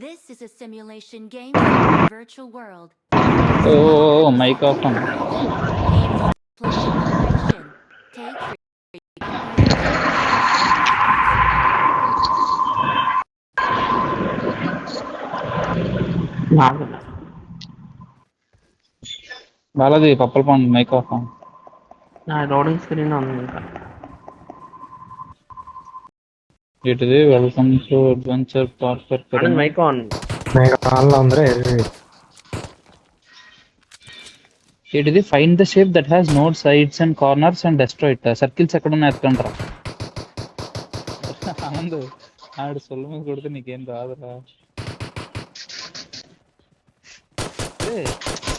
This is a simulation game set in a virtual world. ఓ mike off అన్న. Aim for player moderation. Take frequent breaks. Balaji Pappala Pandu mike off అన్న. నా loading screen ఉంది ఇంకా. ఏంటిది welcome to adventure parkour Anand mike on. ఏంటిది find the shape that has no sides and corners and destroy it. Circles ఎక్కడ ఉన్నాయి ఎత్తుకంటారా ఆనంద్ ఆడు సొల్లు మీద కొడితే నీకేం రాదురా.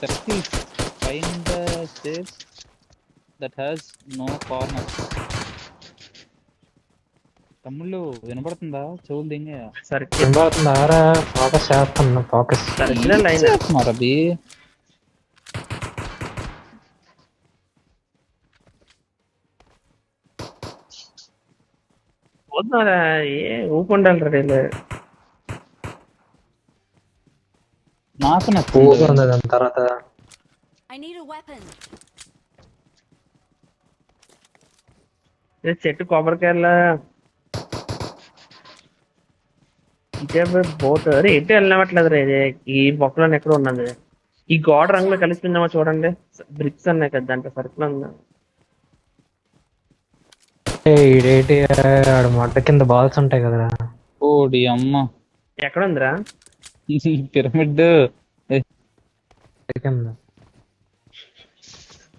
Circles find the shapes that has no corners. తమ్ముళ్ళు వినపడుతుందా? చెవులు దింగే సర్కిల్ సర్కిల్ లైన్ రబీ. పోతున్నారా? ఏ ఊపుండాలి రే. నాకు నచ్చింది తర్వాత I need a weapon. చెట్టు కొబ్బరికాయల ఇదే బోట్ అరే ఎటు వెళ్ళవట్లేదు రే. ఈ మొక్కలో ఎక్కడ ఉన్నది? ఈ గోడ రంగులో కలిసిపోయిందేమో చూడండి. బ్రిక్స్ అన్నాయి కదా దాంట్లో సర్కిల్ ఉందా? ఇదేంటి ఆడు మడ్డ కింద బాల్స్ ఉంటాయి కదరా. ఓడి అమ్మ ఎక్కడ ఉందిరా? పిరమిడ్ కింద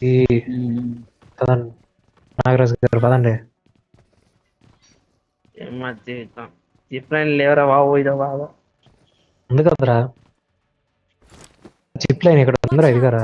ఈ పదండి నాగరాజు గారు పదండి. ఏమా జీవితం జిప్ లైన్ లేవరా బాబు. ఇదో బాగా ఉంది కదరా జిప్ లైన్ ఇక్కడ ఉందిరా. ఇదిగారా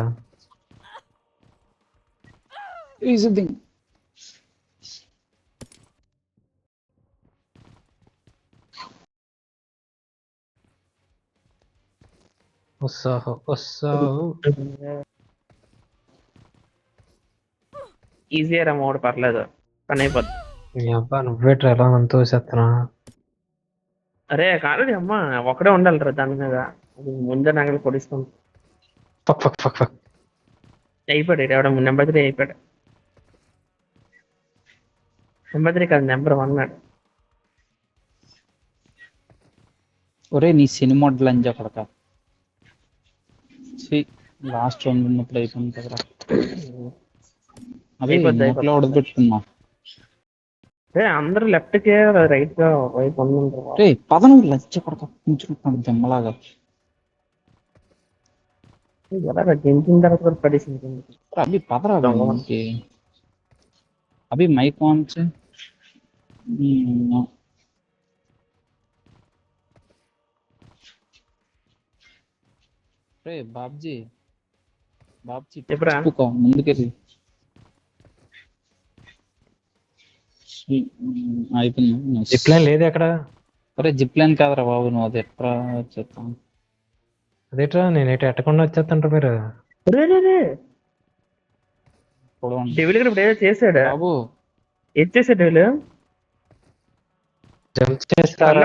ఈజీ రా మోడ్ పర్లేదు పని అయిపోద్ది. అబ్బా నువ్వేట్రా ఎలా అంత వేసేస్తున్నా. అరే కాదు అమ్మా ఒకడే ఉండాలి రా దాని మీద. ముందే నగలు పొడిస్తుంది. ఫక్ ఫక్ ఫక్ ఫక్ అయిపోయాడు ఎవడ నెంబర్ 3 అయిపోయాడు. నెంబర్ 3 కాదు నెంబర్ 1 నాడు. ఒరే నీ సినిమా లంజా పడక లాస్ట్ రౌండ్ ఉన్నప్పుడు అయిపోయింది కదరా. అవి నోట్లో ఉడకబెట్టుకున్నా. అందరూ లెఫ్ట్ కే రైట్ గా వైపు ఉందంటారు. రే పదను లంచ పడక కూర్చుంటున్నాడు జమ్మలాగా. ఎలా గెంచిన తర్వాత కూడా పడేసింది. అభి పదరా అభి మైక్ ఆన్ చే. రే బాబ్జీ ముందుకెళ్ళి అయిపోయింది. జిప్ లైన్ లేదు ఎక్కడ. అరే జిప్ లైన్ కాదరా బాబు నువ్వు అది ఎట్లా వచ్చేస్తాం. అదేట్రా నేను ఎటు ఎట్టకుండా వచ్చేస్తాంటారు మీరు. డెవిల్ ఇప్పుడు ఏదో చేశాడు బాబు. ఏం చేశాడు డెవిల్? జంప్ చేస్తారా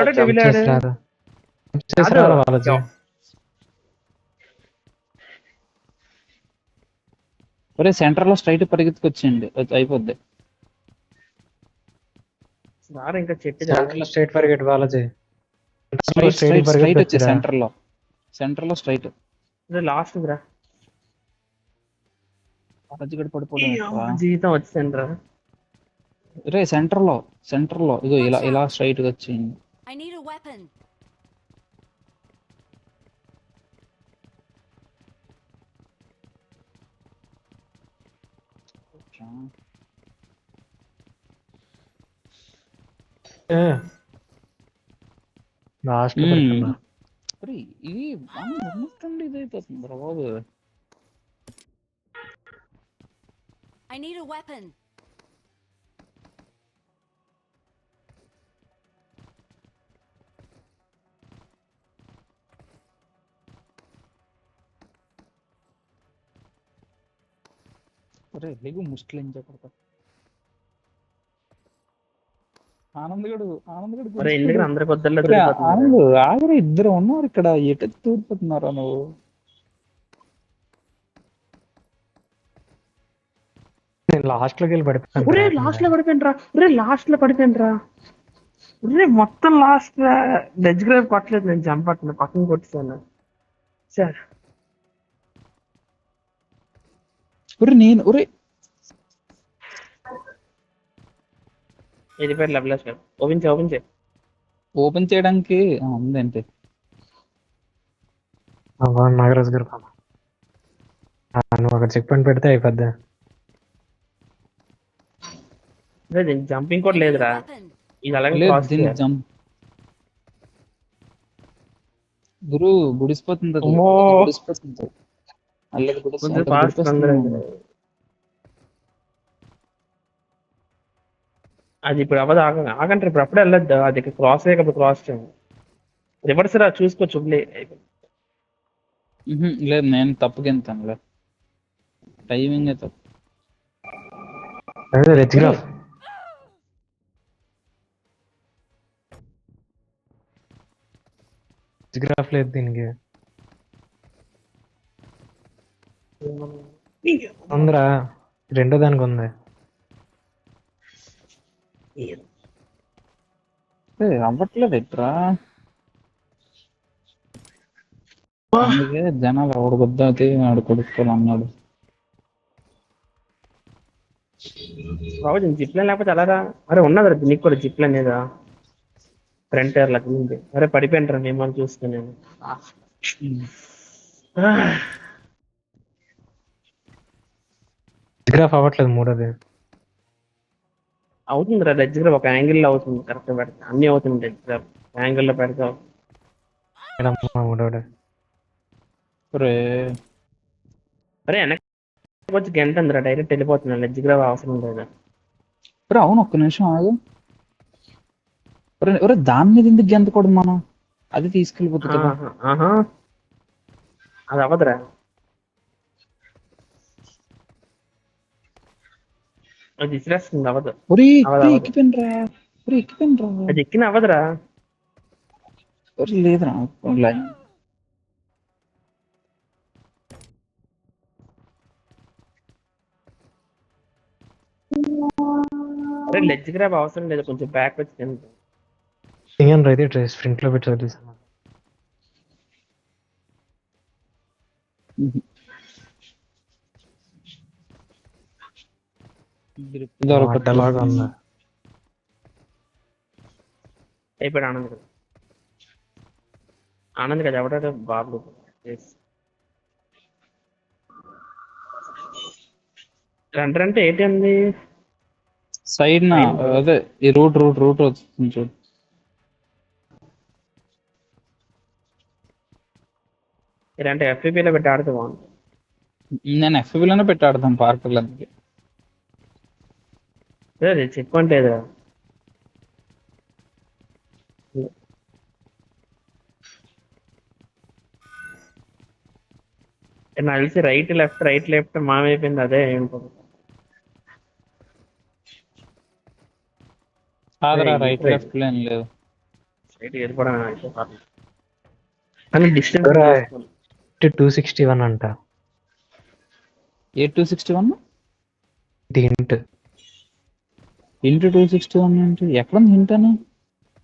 ఒరే సెంటర్ లో స్ట్రైట్ పరిగెత్తుకొచ్చేయండి అయిపోద్ది. ఇంకా చెట్టు స్ట్రైట్ పరిగెట్ బాలాజీ. స్ట్రైట్ సెంటర్ లో స్ట్రైట్ లాస్ట్ రా పడిపోవడం జీవితం వచ్చింది రా. రే సెంటర్ లో ఇగో ఇలా స్ట్రైట్ గా వచ్చేయండి. I need a weapon. Last ఇది ఇదైపోతుంది రా బాబు. I need a weapon. అరే లేగు ముస్లిం చెప్పడతా. ఆనంద్ గడు మరి ఎందుకు అందరి కొద్దల్లో ఒరే దొరికిపోతున్నారు? ఆనంద్ ఆగరే, ఇద్దరు ఉన్నారు ఇక్కడ, ఎటు తూడిపోతున్నారా నువ్వు? నేను లాస్ట్ లోకి వెళ్ళి పడిపోయాను ఒరే రా. లాస్ట్ లో పడిపోయినరా, ఒరే లాస్ట్ లో పడిపోయినరా, ఒరే మొత్తం లాస్ట్ డెజ్ గ్రేవ్ కొట్టలేదు, నేను జంప్ పట్టిన పక్కన కొట్టాను సార్. ఒరే వెళ్ళిపోయారు లెవెల్ సార్. ఓపెన్ చే ఓపెన్ చేయడానికి ఉందేంటి? నాగరాజు గారు పాప. నువ్వు అక్కడ చెక్ పాయింట్ పెడితే అయిపోద్ది. అదే దీనికి జంపింగ్ కూడా లేదురా, Weapon. ఇది అలాగే లేదు cross దీన్ని చేయాలి. జంప్. గురు గుడిసిపోతుంది అది. అమ్మో. గుడిసిపోతుంది. అల్లది కొంచెం fast అందరూ. అది ఇప్పుడు అవ్వదు, ఆగంటారు ఇప్పుడు, అప్పుడే వెళ్ళొద్దు, అది క్రాస్ అయ్యేటప్పుడు క్రాస్ చేయండి. రివర్స్ రా చూసుకోవచ్చు. లేదు నేను తప్పుకెళ్తాను లేదు, టైమింగ్ తప్పు. రెచ్చిగ్రాఫ్ లేదు దీనికి. ఉందిరా, రెండో దానికి ఉంది. అవ్వట్లేదు ఎట్రా, అందుకే జనాలు ఎవడు కొద్ది ఆడు కొడుకోవాలి అన్నాడు. బాబు జిప్ లైన్ లేకపోతే అలారా. అరే ఉన్నది నీకు కూడా జిప్ లైన్ లేదా ఫ్రంట్ ఇయర్ లెక్క ఉంది. అరే పడిపోయింటారా మిమ్మల్ని చూస్తే నేను. రెచ్చిగ్రాఫ్ అవ్వట్లేదు మూడోది. అవుతుందిరా డెజ్ గ్రాఫ్ ఒక యాంగిల్ లో అవుతుంది, కరెక్ట్ పెడతా అన్ని అవుతుంది. డెజ్ గ్రాఫ్ యాంగిల్ లో పెడతావు. మూడోది ఒరే అరే వెనక్కి వచ్చి గంట ఉందిరా, డైరెక్ట్ వెళ్ళిపోతున్నా, డెజ్ గ్రాఫ్ అవసరం లేదు. ఒరే అవును, ఒక్క నిమిషం ఆగు. ఒరే దాని మీద ఎందుకు గెంతకూడదు మనం? అది తీసుకెళ్ళిపోతుంది కదా. ఆహా అది అవ్వదురా, అది ఇసిరేస్తుంది, అవ్వదు. ఒరే అవదు. ఎక్కిపోయినరా. అది ఎక్కిన అవ్వదురా. ఒరే లేదురా లైన్. అరే లెజ్ గ్రాబ్ అవసరం లేదు, కొంచెం బ్యాక్ వచ్చి తింటా. అయితే డ్రెస్ ఫ్రంట్ లో పెట్టి చదివిస్తాను. అడ్డలాగా ఉంది. అయిపోయాడు ఆనంద్ కదా ఎవడాడు బాబు. అంటే ఏంటి అంది సైడ్ నా అదే ఈ రూట్ వస్తుంది చూడు. ఇలాంటి ఎఫ్పిపిలో పెట్టి ఆడితే బాగుంది. నేను ఎఫ్బీలోనే పెట్టి ఆడతాను పార్కులు అందుకే. చెక్ అంటే నాకు తెలిసి రైట్ లెఫ్ట్ మామైపోయింది, అదే ఏంటో. కాదురా రైట్ లెఫ్ట్ లేని లేదు. రైట్ వెళ్ళిపోవడం కానీ డిస్టెన్స్ 261 అంట. ఏ 261 హింట్ ఇంటూ 261 అంటే ఎక్కడ హింట్ అని?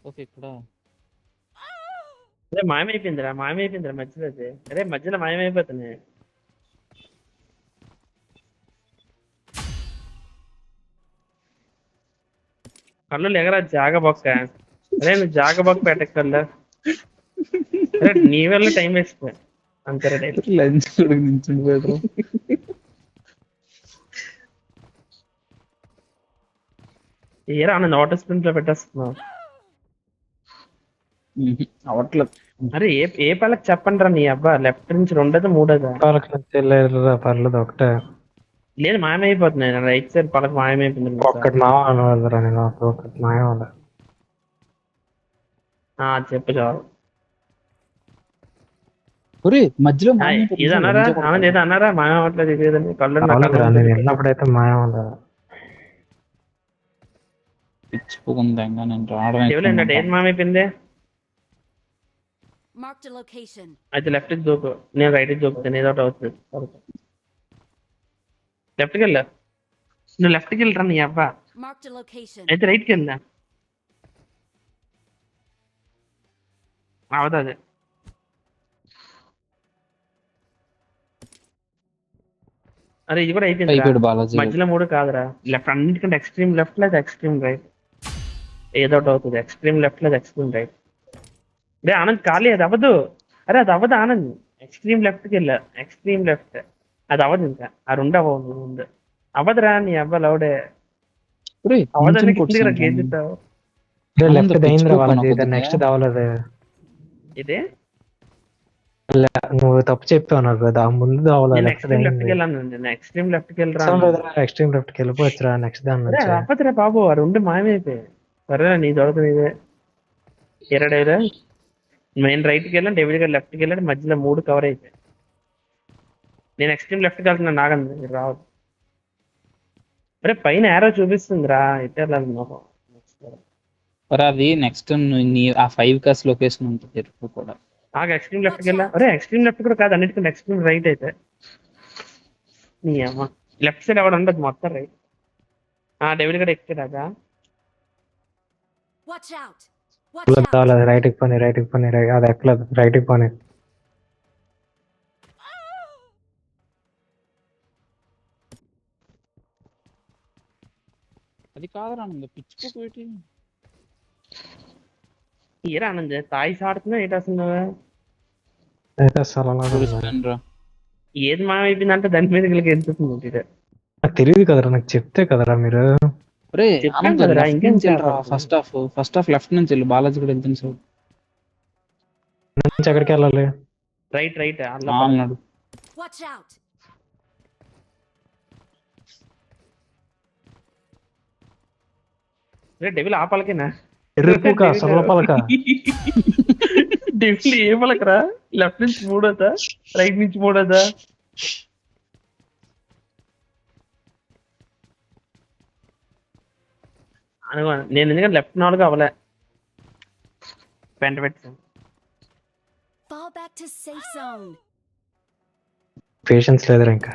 ఓకే ఇక్కడ అదే మాయమైపోయిందిరా మధ్యలో. అదే మధ్యలో మాయమైపోతున్నాయి. కళ్ళు ఎగరా జాగబొక్క. అదే నువ్వు జాగబొక్క పెట్టక్కర్లే. అరే నీ వల్ల టైం వేస్ట్ అంతే. లంచ్ నించుండిపోయాడు. ఏరా ఆనంద్ వాటర్ స్ప్రింట్ లో పెట్టేస్తున్నావు. అవట్లేదు. అరే ఏ పళ్ళకి చెప్పండి రా నీ అబ్బా, లెఫ్ట్ నుంచి రెండోదా మూడోదా? పర్లేదు ఒకటే. లేదు మాయమైపోతున్నాయి, రైట్ సైడ్ పళ్ళకి మాయమైపోయింది. ఒక్కటి మావ అనవద్దురా, నేను ఒకటి మాయం అవ్వదు. చెప్పు చాలు. ఒరే మధ్యలో ఇది అన్నారా ఆనంద్, ఏదో అన్నారా మాయం అవ్వట్లేదు ఇది కళ్ళు నేను వెళ్ళినప్పుడైతే మాయం అవ్వదు. పిచ్చిపోకుందంగా నేను రావడం డెవిల్ ఏంటంటే ఏది మామైపోయింది. Marked a location. అయితే లెఫ్ట్ కి దూకు, నేను రైట్ కి దూకుతాను, ఏదో ఒకటి అవుతుంది. లెఫ్ట్కి వెళ్ళా, నువ్వు లెఫ్ట్కి వెళ్ళరా నీ అబ్బా. Marked a location. అయితే రైట్కి వెళ్ళా, అవదు అదే. అరే ఇది కూడా అయిపోయింది. అయిపోయాడు బాలాజీ. మధ్యలో 3 కాదురా, లెఫ్ట్ అన్నిటికంటే ఎక్స్ట్రీమ్ లెఫ్ట్ లేదా ఎక్స్ట్రీమ్ రైట్, ఏదో ఒకటి అవుతుంది. ఎక్స్ట్రీమ్ లెఫ్ట్ లేదా ఎక్స్ట్రీమ్ రైట్. రే ఆనంద్ ఖాళీ, అది అవ్వదు. అరే అది అవ్వదు ఆనంద్, ఎక్స్ట్రీమ్ లెఫ్ట్కి వెళ్ళా, ఎక్స్ట్రీమ్ లెఫ్ట్. అది అవ్వదు, ఇంకా ఆ 2 అవ్వదు ముందు. అవ్వదురా నీ అబ్బా లౌడే, అవ్వదని కిందికి గేజెత్తావు. లెఫ్ట్ దయింద్రా వాళ్ళది, నెక్స్ట్ దావలేదు. ఇదే నువ్వు తప్పు చెప్పావు నాకు కదా, ముందు దావలేదు. నేను లెఫ్ట్ ఎక్స్ట్రీమ్ లెఫ్ట్కి దయింది. వెళ్ళాను, నేను ఎక్స్ట్రీమ్ లెఫ్ట్కి వెళ్ళరా. ఎక్స్ట్రీమ్ లెఫ్ట్కి వెళ్ళిపోవచ్చురా నెక్స్ట్ దాని అరే నుంచి. అవ్వదురా బాబు, ఆ 2 మాయమైపోయాయి. సరేరా నీ దొరకదు ఇదే. ఎరడైరా మెయిన్ రైట్కి వెళ్ళాను, డెవిడ్ గారు లెఫ్ట్కి వెళ్ళాడు, మధ్యలో 3 కవర్ అయిపోయాయి. నేను ఎక్స్ట్రీమ్ లెఫ్ట్కి వెళ్తున్నాను, నాగండి మీరు రావద్దు. అరే పైన యారో చూపిస్తుందిరా, ఇటే వెళ్ళాలి నువ్వు. అది నెక్స్ట్ ఆ 5 కాస్ లొకేషన్ ఉంటుంది ఎరుపు కూడా. ఆగా ఎక్స్ట్రీమ్ లెఫ్ట్కి వెళ్ళా. అరే ఎక్స్ట్రీమ్ లెఫ్ట్ కూడా కాదు, అన్నిటికంటే ఎక్స్ట్రీమ్ రైట్ అయితే. నీ అమ్మ లెఫ్ట్ సైడ్ ఎవడు ఉండదు, మొత్తం రైట్. డెవిడ్ గారు ఎక్కాడా. Watch out. Watch out. దావలేదు. రైట్కి పోనీ, రైట్కి పోనీ, అది ఎక్కలేదు. రైట్కి పోనీ. అది కాదురా పిచ్చిపోయి తీరా ఆనంద్ తాయిస్ ఆడుతున్నా ఏంటి అసలు నువ్వు? అయితే అసలు అలా ఉండదు. ఏది మామైపోయిందంటే దాని మీద వీళ్ళకి వెళ్తుంది. నాకు తెలియదు కదరా, నాకు చెప్తే కదరా మీరు. చెప్పాను కదరా, ఇంకేం ఫస్ట్ హాఫ్ లెఫ్ట్ నుంచి వెళ్ళి బాలాజీ కూడా వెళ్తుంది సార్. నుంచి ఎక్కడికి వెళ్ళాలి? రైట్ రైట్ అన్నాడు. Watch out. డెవిల్ ఆ పలకేనా? ఎర్రపుక సొల్ల పలక. డెవిల్ ఏ పలకరా? లెఫ్ట్ నుంచి 3 రైట్ నుంచి 3 అనుకో. నేను ఎందుకంటే లెఫ్ట్ 4 అవ్వలే, పెంట పెట్టాను. Fall back to safe zone. Patience లేదురా ఇంకా.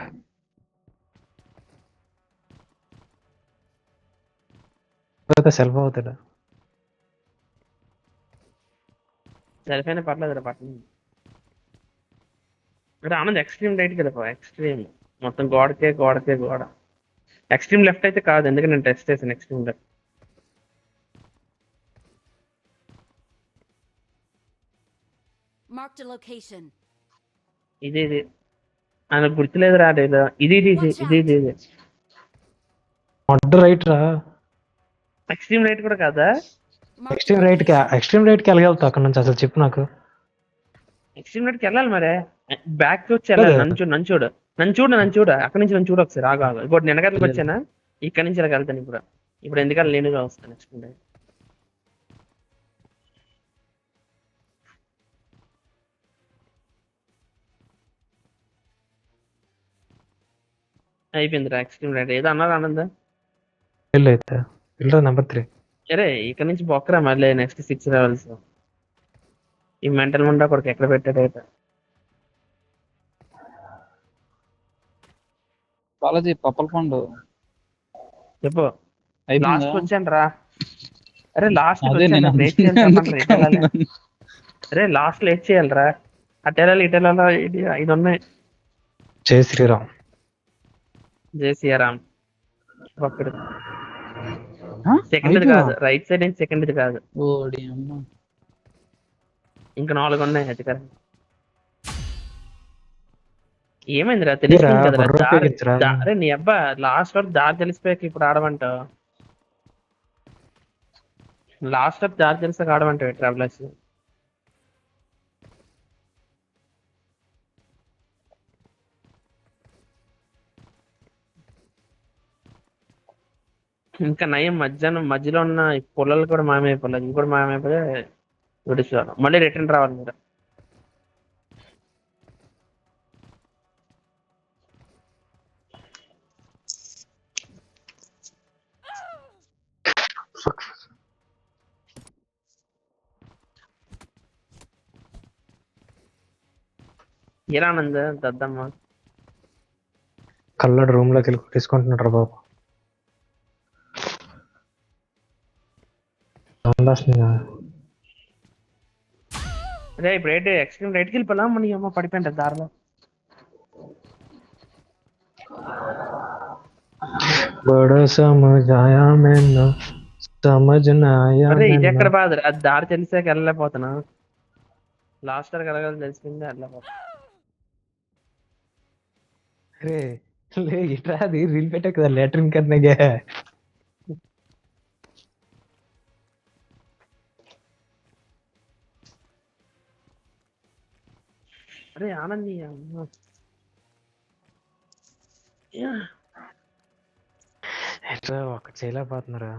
సెల్ఫ్ అవుతాడు. సరిపోయినా పర్లేదు పట్టణం. ఇక్కడ ఆనంద్ ఎక్స్ట్రీమ్ రైట్కి వెళ్ళిపో, ఎక్స్ట్రీమ్ మొత్తం గోడకే గోడ. ఎక్స్ట్రీమ్ లెఫ్ట్ అయితే కాదు, ఎందుకంటే నేను టెస్ట్ చేశాను extreme left. Marked a location. ఇది ఆయన గుర్తులేదురా. ఇది అడ్డు రైట్ రా. ఎక్స్ట్రీమ్ రైట్ కూడా కాదా? ఎక్స్ట్రీమ్ రైట్ కి వెళ్ళగలుగుతా అక్కడ నుంచి అసలు చెప్పు నాకు. ఎక్స్ట్రీమ్ రైట్కి వెళ్ళాలి మరే, బ్యాక్ వచ్చి వెళ్ళాలి. నన్ను చూడు అక్కడి నుంచి నన్ను చూడు ఒకసారి. ఆగు ఇంకోటి వెనకాలకి వచ్చానా, ఇక్కడ నుంచి ఇలా వెళ్తాను. ఇప్పుడు ఎందుకని నేనుగా వస్తాను ఎక్స్ట్రీమ్ రైట్. అయిపోయిందిరా ఎక్స్ట్రీమ్ రైట్. ఏదో అన్నారు ఆనంద్. అయితే నెంబర్ 3. సరే ఇక్కడ నుంచి బొక్కరా మళ్ళీ నెక్స్ట్ 6 లెవెల్స్. ఈ మెంటల్ ముండా కొడుకు ఎక్కడ పెట్టాడైతే. బాలాజీ పప్పల పండు చెప్పు. లాస్ట్ వచ్చాను రా. అరే లాస్ట్ లాస్ట్ లేట్ చేయాలరా. అటెలాలి ఇటెలా 5 ఉన్నాయి. జై శ్రీరామ్. జై శ్రీరామ్. ఒక్కడు సెకండ్ కాదు, రైట్ సైడ్ నుంచి సెకండ్ కాదు, ఇంకా 4 ఉన్నాయి. అది కరెక్ట్. ఏమైందిరా తెలిసింది కదరా. అరే నీ అబ్బా లాస్ట్ వరకు దారి తెలిసిపోయాక ఇప్పుడు ఆడమంటావు. లాస్ట్ వరకు దారి తెలిసాక ఆడమంటావు ట్రావెలర్స్. ఇంకా నయం మధ్యలో ఉన్న పొలాలు కూడా మాయమైపోలేదు. ఇంకోటి మాయమైపోతే విడిచారు, మళ్ళీ రిటర్న్ రావాలి మీరు. ఏరా ఆనంద్ దద్దమ్మ కల్లడు రూమ్ లోకి వెళ్ళి తీసుకుంటున్నాడు బాబు. సౌండ్ వస్తుందా? అదే ఇప్పుడు రైట్ ఎక్స్ట్రీమ్ రైట్కి వెళ్ళిపోలా మన అమ్మ పడిపోయింట దారిలో. బड़ा समझ आया मैंने, समझ ना आया అరే ఇది मैंने. ఎక్కడ బాధ, అది దారి తెలిసాక వెళ్ళలేకపోతున్నా. లాస్ట్ వరకు వెళ్ళగలని తెలిసిందే వెళ్ళలేకపోతున్నా. अरे ले इतना दी रील पे टक लेटरिन करने गया है. అరే ఆనంద్ నీ అమ్మ. యా. ఎట్లా ఒకటి చేయలేకపోతున్నారా?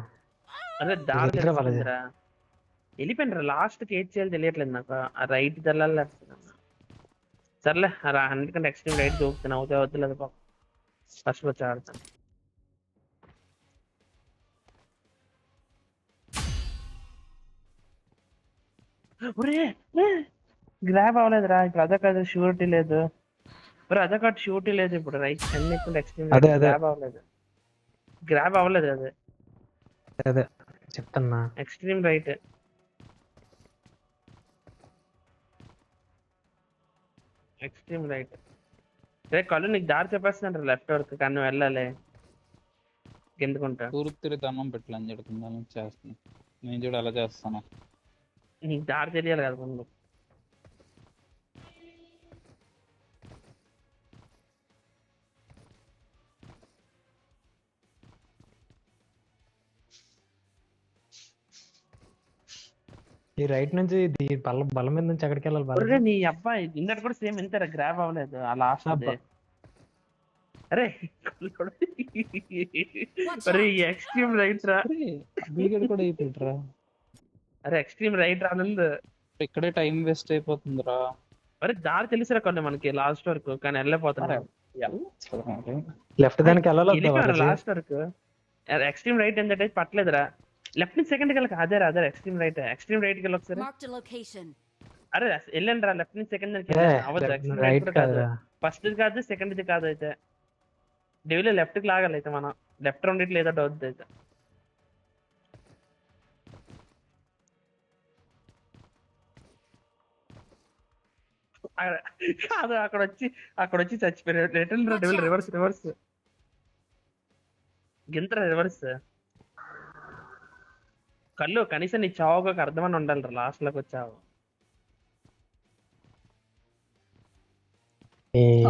అరే దారి వెళ్ళిరా బాలాజీ. తెలిసిందిరా, వెళ్ళిపోయినరా లాస్ట్కి ఏది చేయాలి తెలియట్లేదు నాకు. ఆ రైట్ తెల్లాలి. సర్లే అన్నిటికంటే ఎక్స్ట్రీమ్ రైట్ దూకుతాను, అవుతే వద్దులేదు పాప. ఫస్ట్ వచ్చి ఆడతాను. గ్రాబ్ అవ్వలేదురా ఇప్పుడు, అదే కాదు షూరిటీ లేదు. అదే కాదు షూరిటీ లేదు ఇప్పుడు. రైట్ అన్నిటికంటే ఎక్స్ట్రీమ్ అదే అదే గ్రాబ్ అవ్వలేదు. గ్రాబ్ అవ్వలేదు అది. అదే చెప్తున్నా. Extreme right. Extreme right. రే కళ్ళు నీకు దారి చెప్పేస్తున్నాడు లెఫ్ట్ వరకు, కానీ నువ్వు వెళ్ళాలి ఎందుకుంటా. తూర్పు తిరిగి అన్నం పెట్టాలని చెడుకుందాం చేస్తాను. నేను చూడు అలా చేస్తాను. నీకు దారి తెలియాలి కదా ముందు. ఈ రైట్ నుంచి బలం మీద నుంచి ఎక్కడికి వెళ్ళాలి ఒరే బాలాజీ? నీ అబ్బాయి నిన్నటి కూడా సేమ్ ఇంతరా, గ్రాబ్ అవ్వలేదు ఆ లాస్ట్ అబ్బా. అరే అరే ఎక్స్ట్రీమ్ రైట్ రా. బీగడ్ కూడా అయిపోయిట్రా. అరే ఎక్స్ట్రీమ్ రైట్ ఆనంద్. ఇక్కడే టైం వేస్ట్ అయిపోతుందిరా. అరే దారి తెలిసిరా కొన్ని మనకి లాస్ట్ వరకు, కానీ వెళ్ళలేకపోతున్నా. లెఫ్ట్ దానికి వెళ్ళాలి బాలాజీ. లాస్ట్ వరకు ఎక్స్ట్రీమ్ రైట్ ఏంటంటే పట్టలేదురా. లెఫ్ట్ నుంచి సెకండ్కి వెళ్ళక అదే అదే ఎక్స్ట్రీమ్ రైట్. ఎక్స్ట్రీమ్ రైట్కి వెళ్ళి ఒకసారి. Marked a location. అరే వెళ్ళండి రా, లెఫ్ట్ నుంచి సెకండ్ అవ్వదు. ఎక్స్ట్రీమ్ రైట్ రైట్ కూడా కాదు, కాదురా. ఫస్ట్ కాదు సెకండ్ కాదు. అయితే డెవిలో లెఫ్ట్ కి లాగాలి అయితే మనం. లెఫ్ట్ రెండిట్లు ఏదో అవుతుంది అయితే. కాదు అక్కడ వచ్చి చచ్చిపోయారు. రిటర్న్ డెవిల్ రివర్స్ గింతరా రివర్స్. కళ్ళు కనీసం నీ చావుగా అర్థమని ఉండాలి రా, లాస్ట్ లోకి వచ్చావు.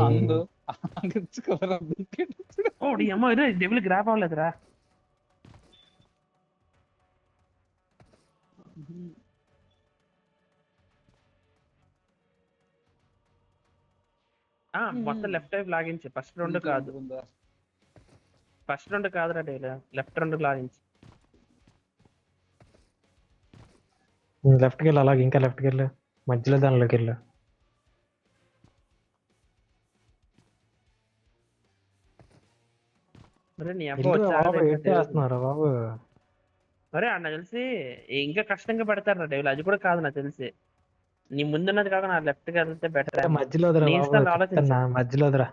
అందు ఓడి అమ్మో ఇదే డెవిల్ గ్రాప్ అవ్వలేదురా. మొత్తం లెఫ్ట్ వైపు లాగించి. ఫస్ట్ రెండు కాదురా డెవిల్, లెఫ్ట్ రెండు లాగించి. లెఫ్ట్కి వెళ్ళి అలాగే ఇంకా లెఫ్ట్కి వెళ్ళు, మధ్యలో దానిలోకి వెళ్ళు. అరే నీ అబ్బో వెళ్ళు బాబు, ఏం వచ్చా. చేస్తున్నారు బాబు? అరే నాకు తెలిసి ఇంకా కష్టంగా పెడతారు డెవిల్, అది కూడా కాదు నాకు తెలిసి. నీ ముందున్నది కాక నా లెఫ్ట్ కి వెళ్తే బెటర్. మధ్యలో వదరా నీ బాబు, ఇష్టాలు ఆలోచించు. చెప్తున్నా, మధ్యలో వదరా.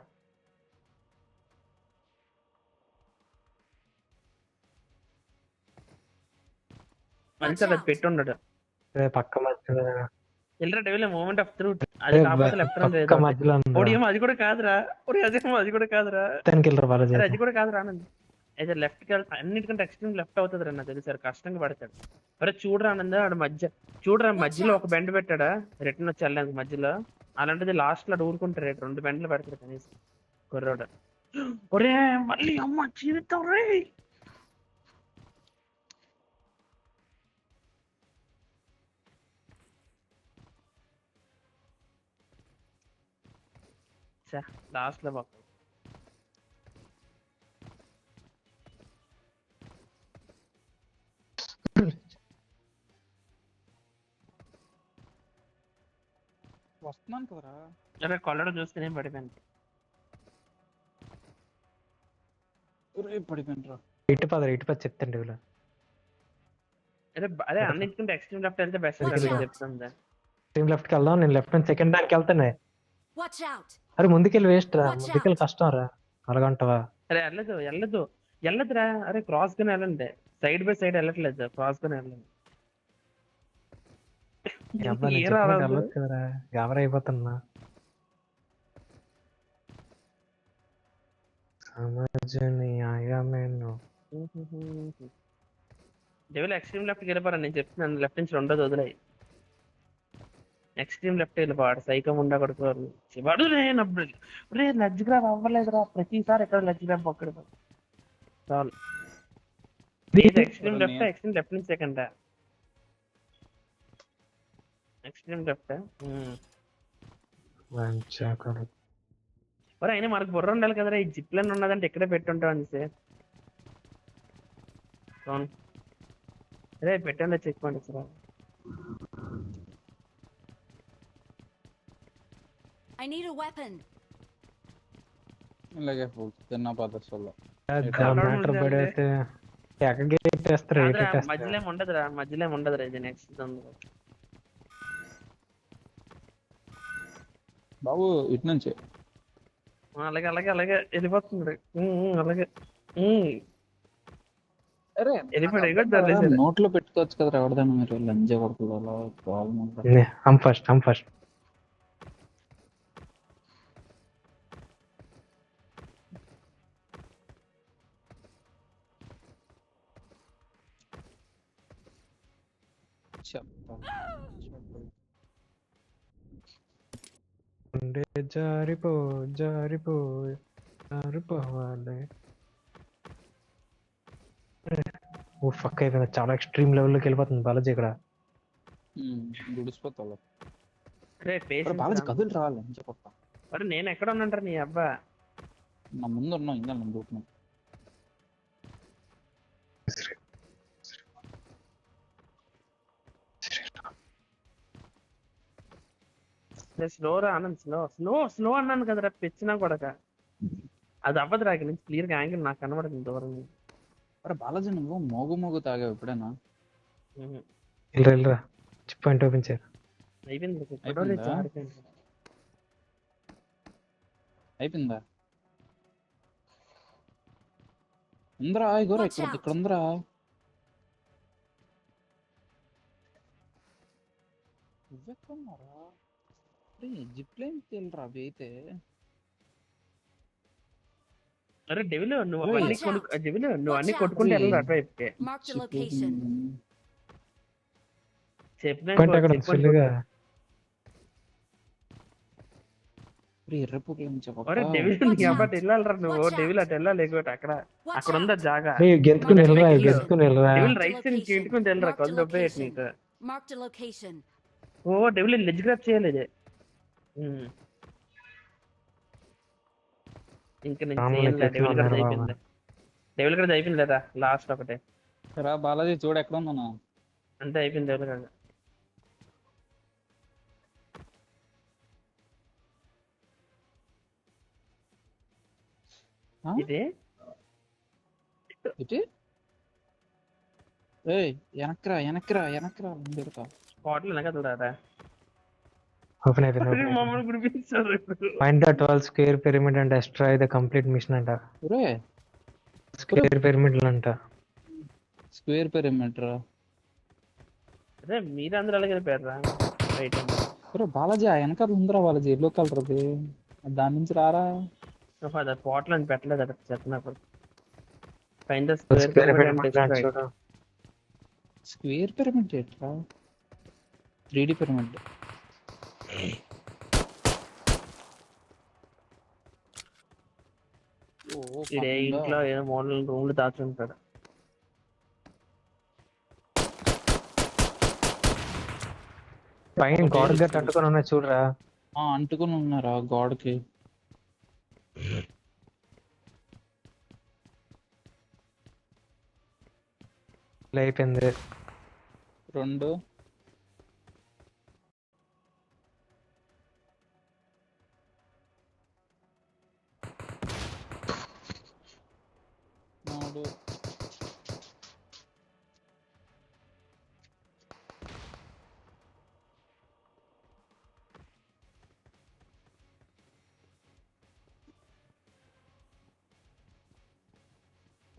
మంచిగా అది పెట్టుండడు. పక్క మధ్యలో, ఎల్రా డెవిల్ మూమెంట్ ఆఫ్ ట్రూత్. అది కాకపోతే లెఫ్ట్ రన్ పక్క మధ్యలో ఓడియమో అది కూడా కాదురా. అదేమో అది కూడా కాదురా. దానికి వెళ్ళరు బాలాజీ. అరే అది కూడా కాదురా ఆనంద్. అయితే లెఫ్ట్ కి వెళ్తా, అన్నిటికంటే ఎక్స్ట్రీమ్ లెఫ్ట్ అవుతుంది రా నాకు తెలిసి. కష్టంగా పడతాడు. అరే చూడరా ఆనంద్, ఆడ చూడరా మధ్యలో ఒక బెండ్ పెట్టాడా రిటర్న్ వచ్చి వెళ్ళడానికి మధ్యలో. అలాంటిది లాస్ట్ లో ఊరుకుంటారు రేటు 2 బెండ్లు పెడతాడు కనీసం కుర్రోడు. ఒరే మళ్ళీ అమ్మ జీవితం రే. లాస్ట్ లో బాబు వస్తున్నాను కదరా. అరే కొల్లడం చూస్తే నేను పడిపోయాను. పడిపోయినరా. ఇటు పద చెప్తాండి వీళ్ళు. అదే అన్నిటికంటే ఎక్స్ట్రీమ్ లెఫ్ట్ వెళ్తే బెస్ట్ Watch out. చెప్తుంది. ఎక్స్ట్రీమ్ లెఫ్ట్కి వెళ్దాం, నేను లెఫ్ట్ నుంచి సెకండ్ దానికి వెళ్తానే. Watch out! అరే ముందుకెళ్ళి వేస్ట్ రా, Watch ముందుకెళ్ళి out. కష్టం రా. అలాగంటావా? అరే వెళ్ళదురా. అరే క్రాస్ గానే వెళ్ళండి, సైడ్ బై సైడ్ వెళ్ళట్లేదు, క్రాస్ గానే వెళ్ళండి. ఈ అబ్బాయి నేను ఏరా చెప్పినట్టు రాదు. వెళ్ళొచ్చు కదరా, గాబరా అయిపోతున్నా. సమझ ఆయా మేను. డెవిల్ ఎక్స్ట్రీమ్ లెఫ్ట్ వెళ్ళిపోరా, నేను చెప్తున్నాను లెఫ్ట్ నుంచి రెండోది వదిలేయి. ఎక్స్ట్రీమ్ లెఫ్ట్ వెళ్ళిపోవాడు, సైకం ఉండా కొడుకోరు వాడు. రే లడ్జ్ గ్రాబ్ అవ్వలేదురా, ప్రతిసారి ఎక్కడ లడ్జ్ గ్రాబ్ ఒక్కడి చాలు. ఎక్స్ట్రీమ్ లెఫ్ట్ నుంచి సెకండ్. Extreme left. మరి అయినా మనకు బుర్ర ఉండాలి కదరా, ఈ జిప్ లైన్ ఉన్నదంటే ఇక్కడే పెట్టుంటాం అనేసి. అవును అదే పెట్టండి, చెక్ పండి sir. I need a weapon. ఇలాగే తిన్నా పద సొల్ల మ్యాటర్ పడైతే ఎక్కడికి పెట్టేస్తారు, మధ్యలో ఉండదురా ఇది నెక్స్ట్. బాబు ఇటు నుంచి అలాగే వెళ్ళిపోతుంది. అలాగే వెళ్ళిపోయాడు. నోట్లో పెట్టుకోవచ్చు కదా ఎవరిదైనా, మీరు లంజ కొడుతుంది. హమ్ ఫస్ట్ జారిపోవాలి. ఓ ఫక్ అయిపోయింది, చాలా ఎక్స్ట్రీమ్ లెవెల్లోకి వెళ్ళిపోతుంది బాలాజీ ఇక్కడ. గుడిసిపోతా పేషెన్స్ బాలాజీ కదులు రావాలి లంజ కొట్ట. మరి నేను ఎక్కడ ఉన్నాంటారు నీ అబ్బా, నా ముందు ఉన్నావు ఇంకా నేను దూకున్నాను. స్లో రా ఆనంద్, స్లో అన్నాను కదరా, పెచ్చినా కొడక. అది అవ్వదు రా, నుంచి క్లియర్ గా యాంగిల్ నాకు కనబడుతుంది దూరం. అరే బాలాజీ నువ్వు మోగు తాగావు ఎప్పుడైనా? వెళ్ళరా చిప్ పాయింట్ ఓపెన్ చేయరు. అయిపోయిందా? ఉందరా గోరా, ఇక్కడ ఉందరా. నువ్వెక్కడున్నారా? జిప్ లైన్ వెళ్ళరా అవి అయితే. అరే డెవిల్ నువ్వు అన్ని కొట్టుకుంటే వెళ్ళరా అటువైపుకి. Marked a location. పాయింట్ అక్కడ ఫుల్గా. వెళ్ళాలరా నువ్వు, డెవిల్ అటు వెళ్ళాలి. అక్కడ ఉందా జాగా, గెంతుకుని వెళ్ళరా. డెవిల్ రైట్ సైడ్ నుంచి ఇంటుకుంటే వెళ్ళరా, కళ్ళు దొబ్బేయట్ నీకు. Marked a location. ఓ డెవిల్ లెజ్ గ్రాబ్ చేయలేదు. ఇంకా డెవిల్ కూడా అయిపోయింది లేదా, లాస్ట్ ఒకటే రా బాలాజీ చూడు ఎక్కడ ఉందన్నా. అంతే అయిపోయింది డెవిల్ కదా. ఇదే ఇటు వెనక్రా స్పాట్ లో కదా ఓపెన్ అయిపోయింది. మమ్మల్ని గుడిపించారు ఇప్పుడు. Find the 12 square pyramid and destroy the complete mission అంట. స్క్వేర్ పిరమిడ్ అంట. స్క్వేర్ పిరమిడ్ రా. అదే మీరందరూ అలాగే పేర్రా. రైట్ బాలాజీ ఆ వెనకాల ఉందిరా బాలాజీ, ఎల్లో కలర్ అది, దాని నుంచి రారా. అది పాటలు అని పెట్టలేదు అక్కడ చెప్పినప్పుడు. Find the square pyramid and destroy. Square pyramid ఎట్లా? 3D pyramid. ఇదే ఇంట్లో ఏదో మోడల్ రూమ్లు దాచుంటాడు. పైన గాడ్ గట్ అంటుకొని ఉన్నాయి చూడరా. అంటుకొని ఉన్నారా గాడ్కి. అయిపోయింది 2.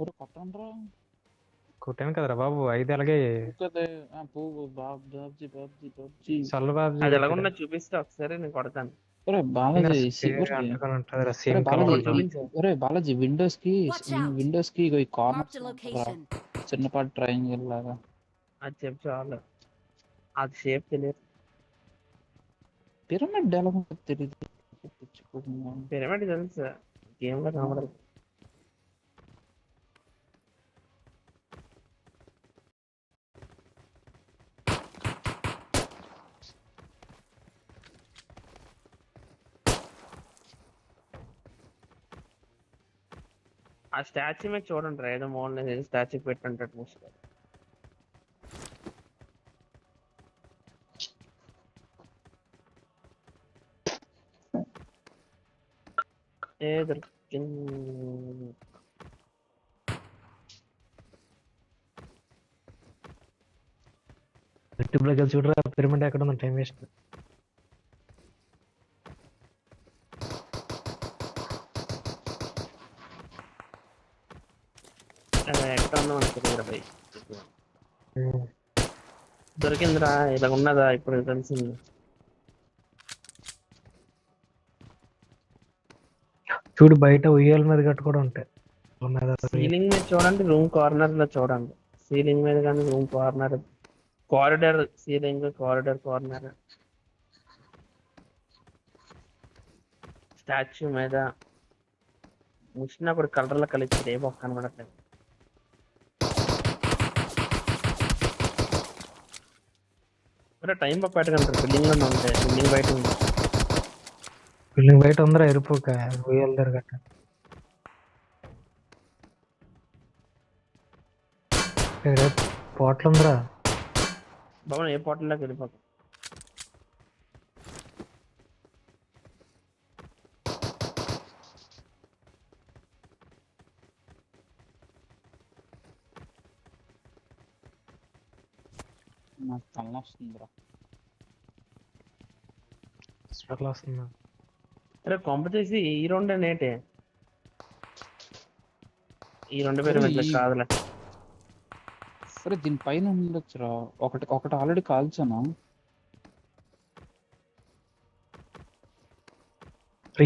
ఒరే కొట్టండ్రా. కొట్టాను కదరా బాబు 5 అలాగే ఊరికే పువ్వు బాబ్జీ. సల్ల బాబు అది ఎలాగున్నా చూపిస్తే ఒకసారి నేను కొడతాను. ఒరే బాలాజీ అంటుకొని ఉంటుందిరా ఒరే సేమ్ బాలాజీ కలర్ చూపించు. ఒరే బాలాజీ విండోస్ కి Watch out. విండోస్ కి ఈ Marked a కార్నర్స్ location. చిన్నపాటి ట్రయాంగిల్ లాగా. అది చెప్పు చాలు. అది షేప్ తెలియదు. పిరమిడ్ ఎలా ఉంటుందో తెలియదు. తెచ్చుకోకుండా. పిరమిడ్ తెలుసు, గేమ్ లో కనబడదు. ఆ స్టాచ్యూ మీద చూడండి రా, ఏదో మోడల్ స్టాచ్యూ పెట్టంటాడు మోస్ట్. ఏ దొరికింది. యూట్యూబ్లోకి వెళ్ళి చూడరా పిరమిడ్ ఎక్కడ ఉంది టైం వేస్ట్. అదే ఎక్కడ ఉందో మనకు తెలియదు భయ్. దొరికిందిరా, ఇలా ఉన్నదా ఇప్పుడు తెలిసింది. చూడు బయట ఉయ్యాల మీద గట్టు కూడా ఉంటాయి. ఉయ్యాల మీద సీలింగ్ మీద చూడండి, రూమ్ కార్నర్ లో చూడండి. సీలింగ్ మీద కానీ room corner, corridor ceiling, corridor corner, statue మీద ముసిన కూడా కలర్ లో కలిసి ఏ బొక్క కనబడట్లేదు. టైం బొక్క పెట్టగలంటారు, బిల్డింగ్ లోనే ఉంటాయి, బిల్డింగ్ బయట ఉంది. బిల్డింగ్ బయట ఉందిరా ఎరుపుక ఉయ్యాల దగ్గర గట్ట. పోట్లు ఉందిరా. బాబు ఏ పోటల్లోకి వెళ్ళిపోతాం. నాకు తలనొస్తుందిరా. స్పెల్ వస్తుందా? అరే కొంప చేసి ఈ రెండు నేటే, ఈ రెండు పేరు మీద కాదులే. సరే దీనిపైన ఉండొచ్చురా. ఒకటి ఆల్రెడీ కాల్చాను.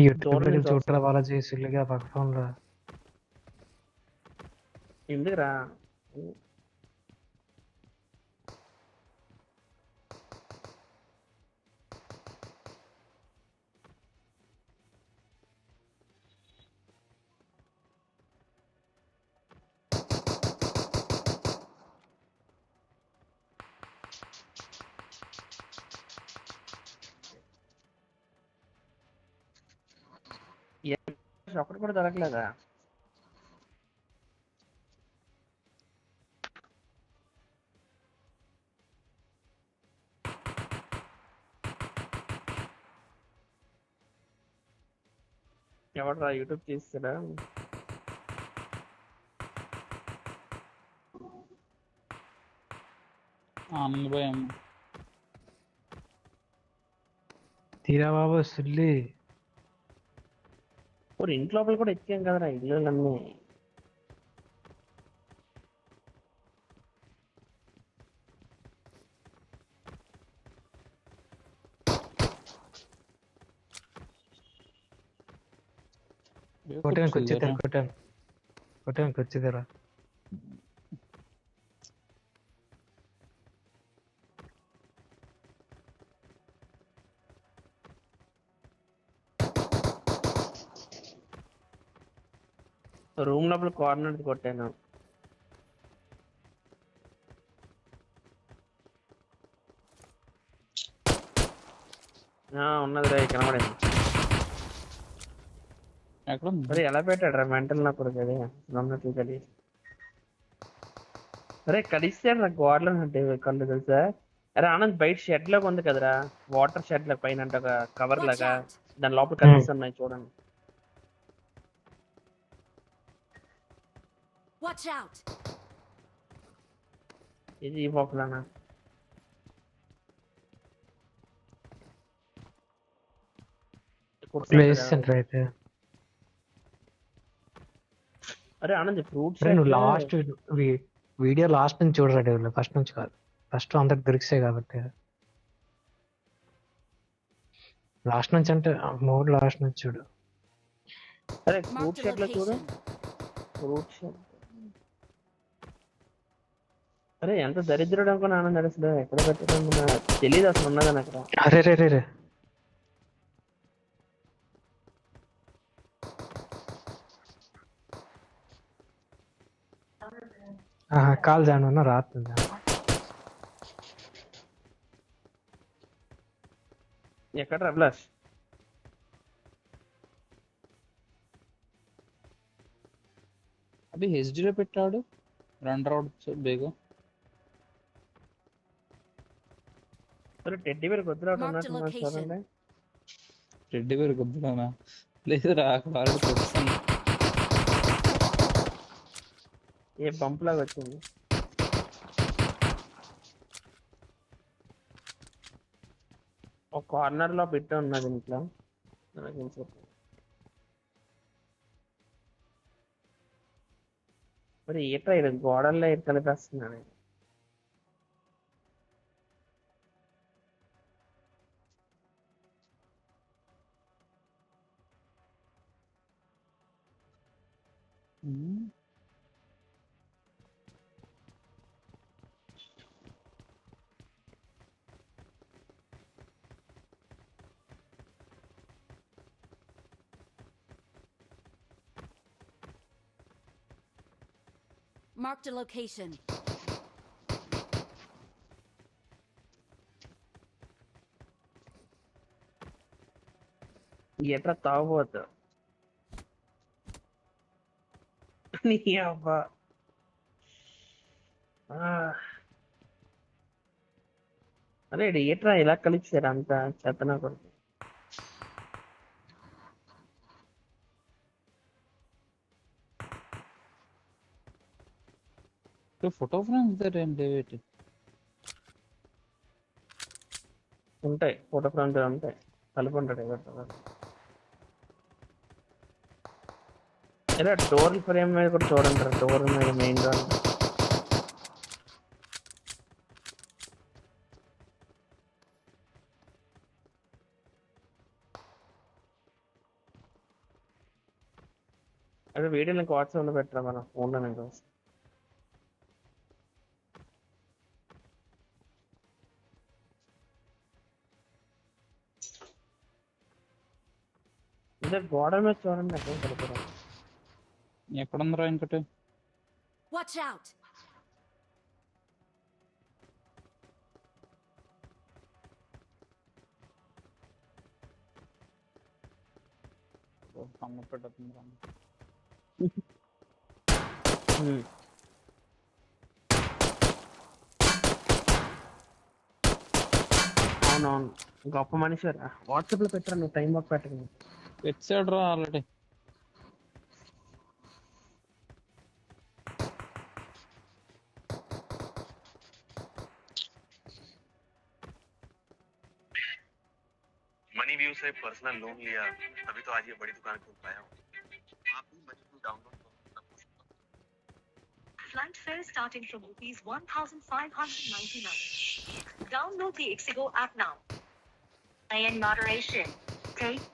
యూట్యూబ్లోకి వెళ్ళి చూడరా బాలాజీ సిల్లిగా పక్క ఫోన్ రా. ఎందుకురా ఒకటి కూడా దొరకలేదా? ఎవడరా యూట్యూబ్ చేస్తాడా? ఆనంద్ భయం. తీరా బాబు సిల్లి. ఇంటి లోపల కూడా ఎక్కాం కదరా ఇల్లులన్నీ. కొట్టానికి వచ్చేదారా కొట్టానికి వచ్చేదారా. రూమ్ లోపల కార్నర్ కొట్టాను. ఉన్నదిరా కనబడింది. ఎక్కడ ఉంది? అరే ఎలా పెట్టాడు రా మెంటల్ నా కొడుకు, అదే నన్నట్లు కలిసి. అరే కలిసాడు రా గోడలో కళ్ళు తెలుసా. అరే ఆనంద్ బయట షెడ్ లాగా ఉంది కదరా, వాటర్ షెడ్ లాగా పైన అంటే ఒక కవర్ Watch లాగా, out. దాని లోపల కనిపిస్తున్నాయి చూడండి. Watch out. ఇది ఈ పోకలానా? ప్లేస్ సెంటర్ అయితే అరే ఆనంద్ ఫ్రూట్ అరే నువ్వు లాస్ట్ వీడియో లాస్ట్ నుంచి చూడరా డెవల్, ఫస్ట్ నుంచి కాదు. ఫస్ట్ అందరికి దొరికిసాయి కాబట్టి. లాస్ట్ నుంచి అంటే మూడు లాస్ట్ నుంచి చూడు. అరే ఫ్రూట్ Marked a షర్ట్ లో చూడు, location. Fruit shirt. అరే ఎంత దరిద్రుడు అనుకున్నా ఆనంద్, అసలు ఎక్కడ పెట్టడం తెలియదు అసలు ఉన్నదని అక్కడ. అరే రే రే రే కాల్ జాను రాత్రి ఎక్కడ అభిలాష్? అవి హెచ్డీలో పెట్టాడు రన్ రౌండ్స్ బేగా. అరే టెడ్డీ బేర్ కొద్దిరాడు Marked ఉన్నట్టు location. చూడండి. రెడ్డి పేరు కొద్దునా లేదురా అక్కడ ఆల్రెడీ కొట్టాను. ఏ బంప్ లాగా వచ్చింది. ఒక కార్నర్ లో పెట్టి ఉన్నది ఇంట్లో. నాకేం చెప్పు. మరి ఏట్రా ఇది గోడల్లో ఎటు కలిపేస్తున్నాను. Marked a location. ఎట్రా తాగబోతు నీ అబ్బా. అరే ఏట్రా ఇలా కలిపారు అంత చెత్తనా కొడుకు. ఫోటో ఫ్రేమ్స్ దగ్గర ఏం లేవేటి ఉంటాయి, ఫోటో ఫ్రేమ్ ఉంటాయి, కలిపి ఉంటాడు ఎవరు. ఇలా డోర్ ఫ్రేమ్ మీద కూడా చూడండి, డోర్ మీద మెయిన్ డోర్. అదే వీడియో నాకు వాట్సాప్ లో పెట్టరా మన ఫోన్లో నేను. ఇదే గోడ మీద చూడండి ఎక్కడ కలిపారు. ఎక్కడుందిరా ఇంకటి? Watch out! అమ్మ పెట్టేస్తుందిరా. అవునవును, గొప్ప మనిషి. వాట్సాప్ లో పెట్టరా, నువ్వు టైం వర్క్ పెట్టకు. పెట్టాడు రా ఆల్రెడీ. मनी व्यू से पर्सनल लोन लिया, अभी तो आज ये बड़ी दुकान खोल पाया हूँ। आप भी मनी व्यू डाउनलोड करो। Flight fare starting from rupees 1,599. Download the Ixigo app now. Play in moderation. Take.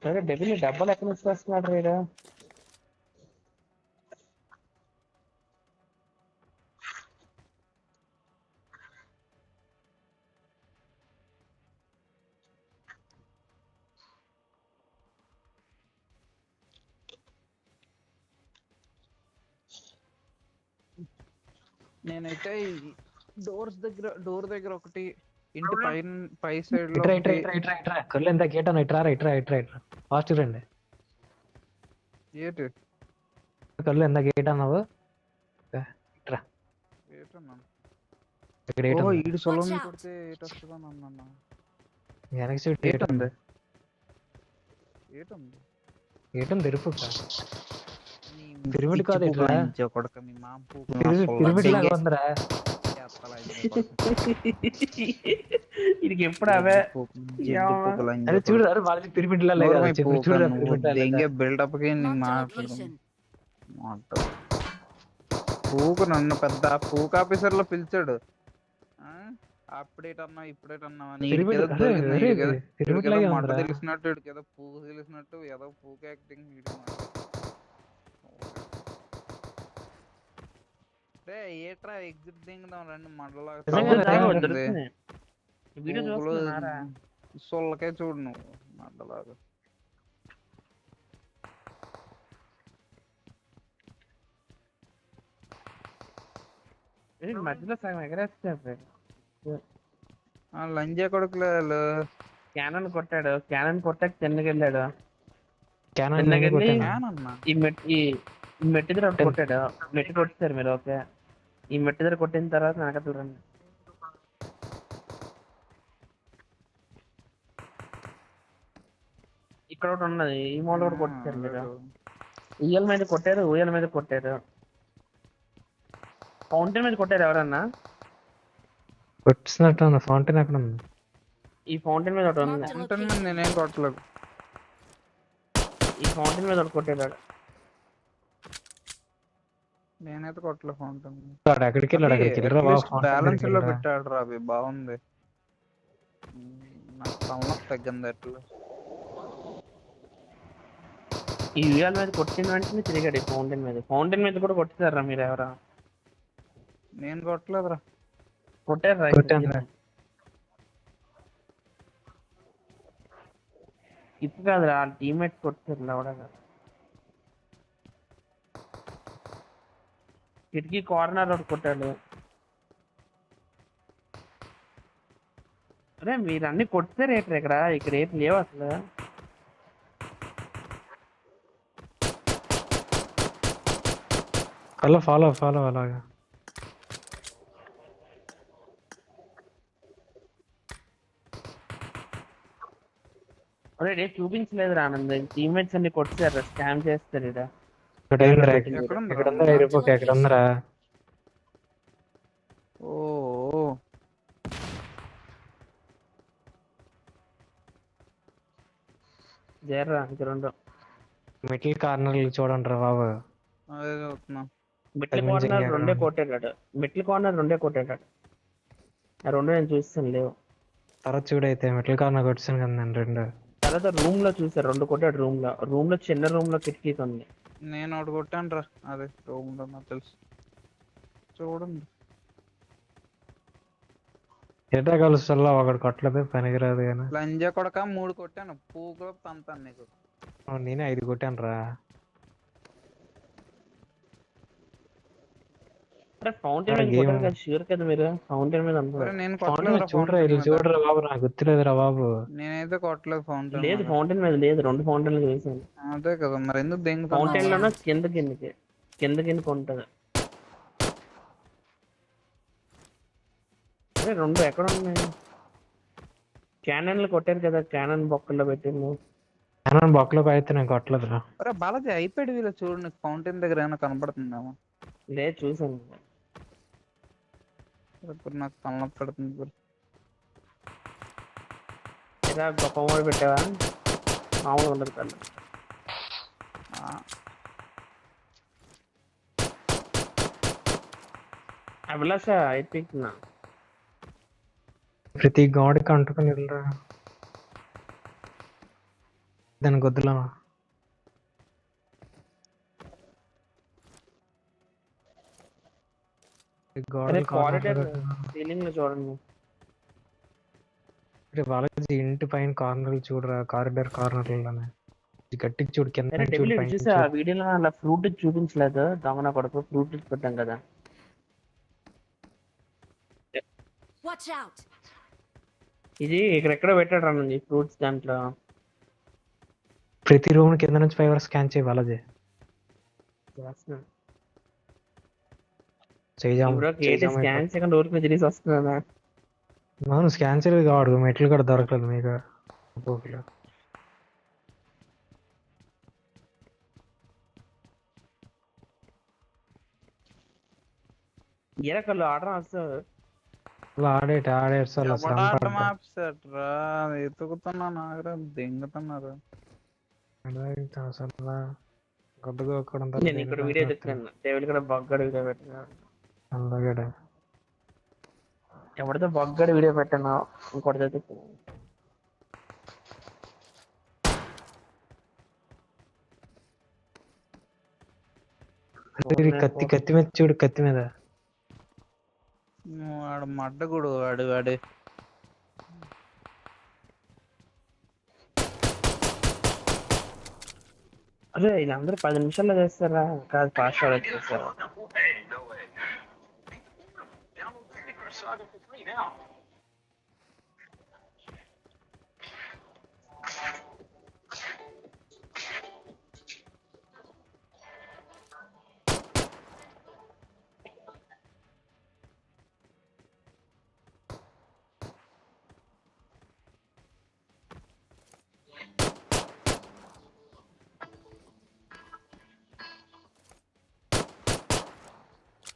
సరే డెబిల్ డబ్బాలు ఎక్కడ నుంచి వస్తున్నాడు రేడా? నేనైతే డోర్ దగ్గర ఒకటి, ఇంటి పైన పై సైడ్ లో కర్లు ఎంత కేటాను ఇట్రా ఫాస్ట్ రండి. ఏటి కర్లు ఎంత గేట్ అన్నావు? ఇక్కడ ఈడు సొలం కొడితే ఏటి వస్తుందని అన్నా. వెనక్కి సైడ్ ఏటుంది ఏటం తెరుపు పిరమిడ్ కాదు ఇట్లా కొడక మీ మాంపు పిరమిడ్ లాగా ఉందిరా. ఇది ఎప్పుడు అవే అరే చూడు, అరే వాళ్ళకి పిరిమిడ్లా లేదా చెప్పి చూడు, పిరిమిడ్లా లేదా దెంగే బిల్డప్ కి నీకు Marked a మాట్లాడడం location. పూకు నన్ను పెద్ద పూక్ ఆఫీసర్ లో పిలిచాడు. అప్పుడేట్ అన్నా ఇప్పుడేట్ అన్నా పిరిమిడ్ అరే అరే పిరిమిడ్ లాగే మంట ఉందిరా. తెలిసినట్టు వీడికి ఏదో పూకు తెలిసినట్టు ఏదో పూకు యాక్టింగ్ ఏట్రా ఎగ్జిట్ దింగుదాం రండి నిజంగానే రా, మండలాగా వీడియో చూస్తున్నారా? సొల్లకే చూడు నువ్వు మండలాగా. మధ్యలో సగం ఎగరేస్తే లంజా కొడుకులు క్యానన్ కొట్టాడు, క్యానన్ కొట్టాక కిందకి వెళ్ళాడు. క్యానన్ కిందకి నేనే వెళ్ళి కొట్టాను. అన్నా ఈ మెట్టి దగ్గర ఒకటి కొట్టాడు. మెట్టి కొట్టారు మీరు, ఓకే. ఈ మెట్టి దగ్గర కొట్టిన తర్వాత వెనక చూడండి. ఇక్కడ ఒకటి ఉన్నది, ఈ మూల కూడా కొట్టారు మీరు. ఉయ్యాల మీద కొట్టారు, ఉయ్యాల మీద కొట్టారు, ఫౌంటైన్ మీద కొట్టారు ఎవరన్నా. కొట్టినట్టు ఉంది. ఫౌంటైన్ ఎక్కడ ఉంది? ఈ ఫౌంటైన్ మీద ఒకటి ఉంది, Marked a ఉంటుంది location. నేనేం కొట్టలేదు. ఈ ఫౌంటైన్ మీద ఒకటి కొట్టాడు. నేనైతే కొట్టలేదు ఫౌంటైన్. వాడు ఎక్కడికి వెళ్ళాడు? అక్కడికి వెళ్ళరా బాబు, ఫౌంటైన్ బ్యాలెన్స్ దగ్గరికి లో వెళ్ళరా. పెట్టాడు రా అవి బాగుంది. నాకు తలనొప్పి తగ్గింది అట్లా. ఈ ఉయ్యాల మీద కొట్టిన వెంటనే తిరిగాడు ఈ ఫౌంటైన్ మీద. ఫౌంటైన్ మీద కూడా కొట్టారా మీరు ఎవరా? నేను కొట్టలేదురా. కొట్టారా? కొట్టాను రా. ఇప్పుడు కాదురా, టీమ్మేట్ కొట్టారు లవడగా. కిటికీ కార్నర్ ఒకటి కొట్టాడు. అరే మీరు అన్ని కొట్టారు ఏంటి ఇక్కడ ఏం లేవు అసలు. ఫాలో ఫాలో ఫాలో అలాగా. అరే రేపు చూపించలేదు ఆనంద్, టీమ్మేట్స్ అన్ని కొట్టారు, స్కామ్ చేస్తారు ఇక్కడ. ఇక్కడ ఏందిరా? ఎక్కడ ఉందిరా? ఇక్కడ ఉందిరా, ఎయిర్పోర్ట్ ఎక్కడ ఉందిరా? ఓ జర్రా ఇంక రెండు మిడిల్ కార్నర్ చూడండి రా బాబు. అదే చూస్తున్నా. మిట్ల Convincing కార్నర్ గా రెండే ఉంది. కొట్టాడు. మిట్ల కార్నర్ రెండే కొట్టాడు. ఆ రెండు నేను చూస్తాను లేవు. తర్వాత చూడైతే మిడిల్ కార్నర్ కొట్టాను కదా నేను రెండు. తర్వాత రూమ్ లో చూసారు, రెండు కొట్టాడు. రూమ్ లో చిన్న రూమ్ లో కిటికీ ఉంది. నేను ఒకటి కొట్టాను రా, అదే రూమ్ లో నాకు తెలుసు. చూడండి ఎట్లా కలుస్తా ఒకటి కొట్టలేదు, పనికిరాదు కానీ. లంజా కొడక 3 కొట్టాను, పూకు తంతాను నీకు. నేనే 5 కొట్టాను రా. అరే ఫౌంటైన్ మీద game- కొట్టారు కదా, షూర్ కదా మీరు? ఫౌంటైన్ మీద ఒరే, అనుకున్నారు. నేను ఫౌంటైన్ కొట్టలేదు చూడరా, ఇది చూడరా బాబు, నాకు గుర్తులేదురా బాబు. నేనైతే కొట్టలేదు ఫౌంటైన్. లేదు ఫౌంటైన్ మీద లేదు, రెండు ఫౌంటైన్లు చూసాను. అదే కదా మరి ఎందుకు దెంగుతాను? ఫౌంటైన్ లోనే కిందకి ఉంటది. అరే రెండు ఎక్కడ ఉన్నాయి? క్యానన్లు కొట్టారు కదా, క్యానన్ బొక్కల్లో పెట్టింది. క్యానన్ బాక్లో అయితే నేను కొట్టలేదురా. ఒరే బాలాజీ అయిపోయాడు వీళ్ళు చూడు, నీకు ఫౌంటైన్ దగ్గర ఏమైనా కనపడుతుందేమో. లేదు చూసాను. ఇప్పుడు నాకు తలనొప్పి పెడుతుంది ఇప్పుడు. ఇలా గొప్ప మూడు పెట్టావా? మామూలుగా ఉండదు కళ్ళు. ఆ, అభిలాష అయిపోయిందా? ప్రతి గోడకి అంటుకుని వెళ్ళరా దాని గొద్దులో. అరే కారిడార్ సీలింగ్ లో చూడండి. బాలాజీ ఇంటి పైన కార్నర్ చూడరా, కారిడార్ కార్నర్లోనే గట్టికి చూడు, కింద అరే నుంచి చూడు, డెఫినెట్ పైన చూసా ఆ చూడు. వీడియోలో అలా ఫ్రూట్ చూపించలేదు. దమన కొడుకు ఫ్రూట్ పెట్టాం కదా. Watch out! ఇది ఇక్కడెక్కడ పెట్టాడు అన్నది ఫ్రూట్స్ దాంట్లో. ప్రతి రూమ్ కింద నుంచి పై వరకు స్కాన్ చేయి బాలాజీ. చేస్తున్నాను. చేద్దాం ఇప్పుడు స్కాన్ సెకండ్ ఊరికి తిరిగి వస్తుందా? అవును, స్కాన్ చేయలేదు కావడు, మెట్లు కూడా దొరకలేదు మీకు. ఎరకల్లో ఆర్డర్ వస్తుంది. ఆడేడు సార్లు అసలు ఎవడాట అంత మ్యాప్స్ అట్రా ఎతుకుతున్నా నాగరా దింగుతున్నారు. అసలు గొడ్డుగా ఒక్కడ నేను ఇక్కడ వీడియో చెప్తాను, టేబుల్ కూడా బగ్గడ వీడియో పెట్టినా. అలాగే ఎవరితో బగ్గడ వీడియో పెట్టాను ఇంకోటి చెప్తాను. కత్తి మీద చూడు, కత్తి మీద వాడు మడ్డగుడు వాడు అరే ఇది అందరూ 10 నిమిషాల్లో చేస్తారా? కాదు ఫాస్ట్ ఆర్డర్ చేస్తారా? No way. Download the Secret Saga for free now.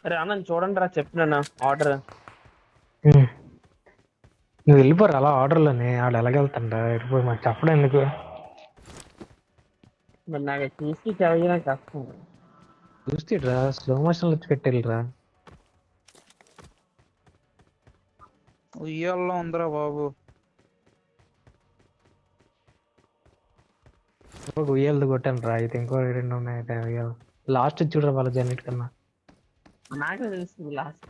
అరే ఆనంద్ చూడండి రా, చెప్పినా ఆర్డర్. నువ్వు వెళ్ళిపోరు అలా ఆర్డర్లోనే, ఆడు ఎలాగెళ్తాడా వెళ్ళిపోయి మాకు చెప్పడం ఎందుకు. మరి నాకు చూసి చదివినా కష్టం. చూస్తేట్రా స్లో మోషన్ వచ్చి పెట్టేళ్ళరా. ఉయ్యాల్లో ఉందిరా బాబు. ఉయ్యాలది కొట్టాను రా, అయితే ఇంకో 2 ఉన్నాయి ఉయ్యాలు. లాస్ట్ చూడరా వాళ్ళ జన్నిటి కన్నా నాకే తెలుస్తుంది లాస్ట్.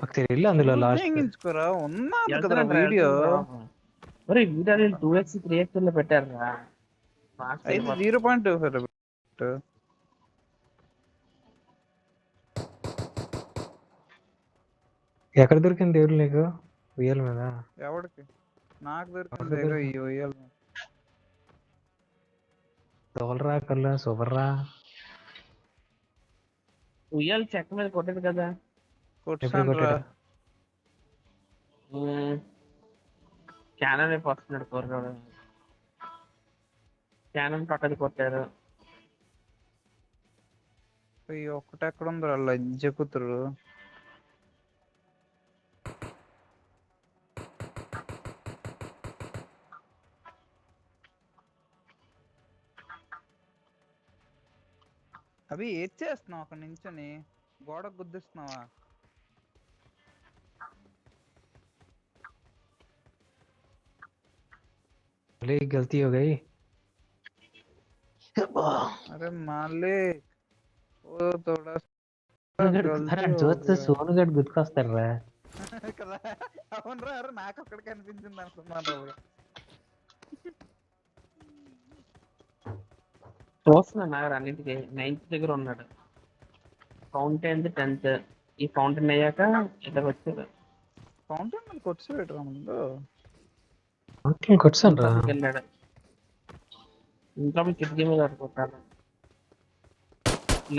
ఒకసారి వెళ్ళి అందులో లాస్ట్ ఉపయోగించుకోరా ఉన్నది కదా వీడియో. మరి వీడియో 2x 3x లో పెట్టారు రా. అయితే 0.25 ఎక్కడ దొరికింది దేవుడు నీకు ఉయ్యాల మీద? ఎవడికి? నాకు దొరికింది ఈ ఉయ్యాల. తోలరా కల్లా సూపర్ రా. ఉయ్యాలు చెక్క మీద కొట్టదు కదా. కొట్టాను రా. క్యానన్ వైపు వస్తున్నాడు కోరగాడు. క్యానన్ పక్కది కొట్టారు. ఒక్కటి ఎక్కడ ఉందిరా లజ్జ కూతురు. అవి ఏం చేస్తున్నావు అక్కడ నించొని? గోడ గుద్దిస్తున్నావా? గల్తీ हो गई. अरे మళ్ళీ ఓ తోడా చూస్తే సోనుగడ్ గుర్తుకొస్తాడు రా. కదా అవునరా. అరే నాకు అక్కడికి అనిపించింది అనుకున్నాను. చూస్తున్నా నాగర్ అన్నింటికి 9th దగ్గర ఉన్నాడు. Fountain 10th. ఈ ఫౌంటైన్ అయ్యాక ఇద్దరు వచ్చారు. ఫౌంటైన్ మీద కొట్టు పెట్టరా ముందు. కొట్టాను రా. వెళ్ళాడు ఇంట్లో కిటికీ మీద కొట్టాడు.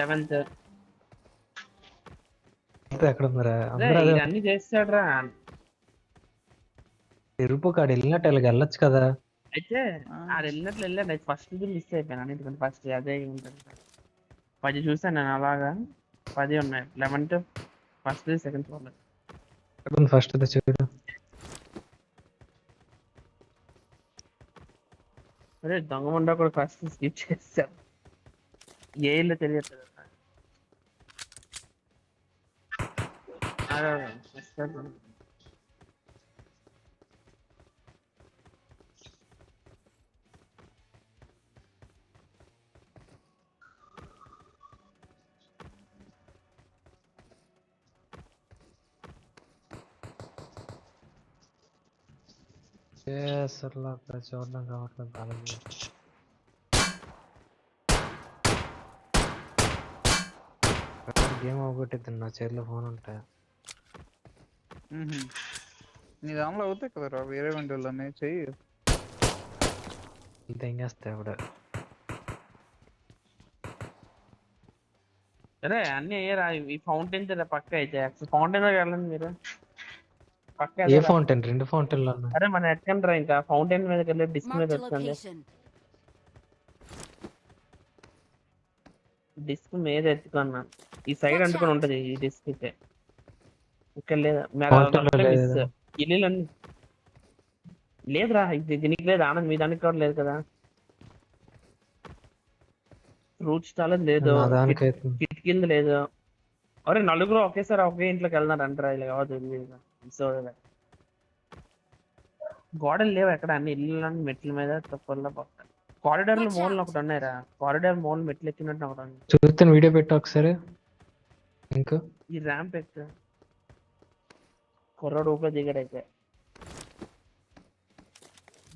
11th. ఎక్కడ ఉందిరా? అన్ని చేస్తాడు రా. తిరుపు కాడు వెళ్ళినట్టు ఇలాగ వెళ్ళొచ్చు కదా. అయితే అది వెళ్ళినట్లు వెళ్ళాడు. ఫస్ట్ మిస్ అయిపోయాను అన్నిటికంటే. ఫస్ట్ అదే ఉంటుంది. 10 చూసాను నేను అలాగా. 10 ఉన్నాయి. 11th ఫస్ట్ సెకండ్ చూడలేదు. ఫస్ట్ చూడు. అరే దొంగ ముండా కూడా ఫస్ట్ స్కిప్ చేశారు. ఏళ్ళు తెలియట్లేదు. అసలు అక్కడ చూడడం కావట్లేదు బాగా. గేమ్ అవగొట్టిద్ది నా చేతిలో ఫోన్ ఉంటాయి. నీ దానిలో అవుతాయి కదరా వేరే వంటలనే చెయ్యి. ఏం చేస్తాయి ఇప్పుడు? అరే అన్ని అయ్యారా? ఈ ఫౌంటైన్ పక్క అయితే ఫౌంటైన్ దగ్గర వెళ్ళండి మీరు. పక్క ఏ ఫౌంటైన్? 2 ఫౌంటైన్లు ఉన్నాయి. అరే మన ఎట్టండి రా. ఇంకా ఫౌంటైన్ మీదకి వెళ్ళి డిస్క్ మీద Marked a ఎత్తుకోండి. location. డిస్క్ మీద ఎత్తుకున్నా. ఈ సైడ్ Watch అంటుకొని out. ఉంటది ఈ డిస్క్ అయితే. ఇక్కడ లేదా Hotel లో మిస్ లేదా? ఇల్లులన్నీ లేదురా, ఇది దీనికి లేదు ఆనంద్, మీ దానికి కూడా లేదు కదా. ఫ్రూట్ స్టాల్ లేదు, నా దానికైతే కిట్ కింద లేదు. అరే నలుగురు ఒకేసారి ఒకే ఇంట్లోకి వెళ్తున్నారు అంటారా, ఇలా కాదు మిస్ అవుతుంది. గోడలు లేవు ఎక్కడ, అన్ని ఇల్లు మెట్ల మీద తప్పల్లా పక్క. కారిడార్లు Watch మూలలు out. ఒకటి ఉన్నాయిరా, కారిడార్ మూల మెట్లు ఎక్కినట్టు ఒకటి ఉంది. చూస్తే వీడియో పెట్టు ఒకసారి. ఇంకా ఈ ర్యాంప్ ఎక్క కుర్రోడు ఊపే దిగడైతే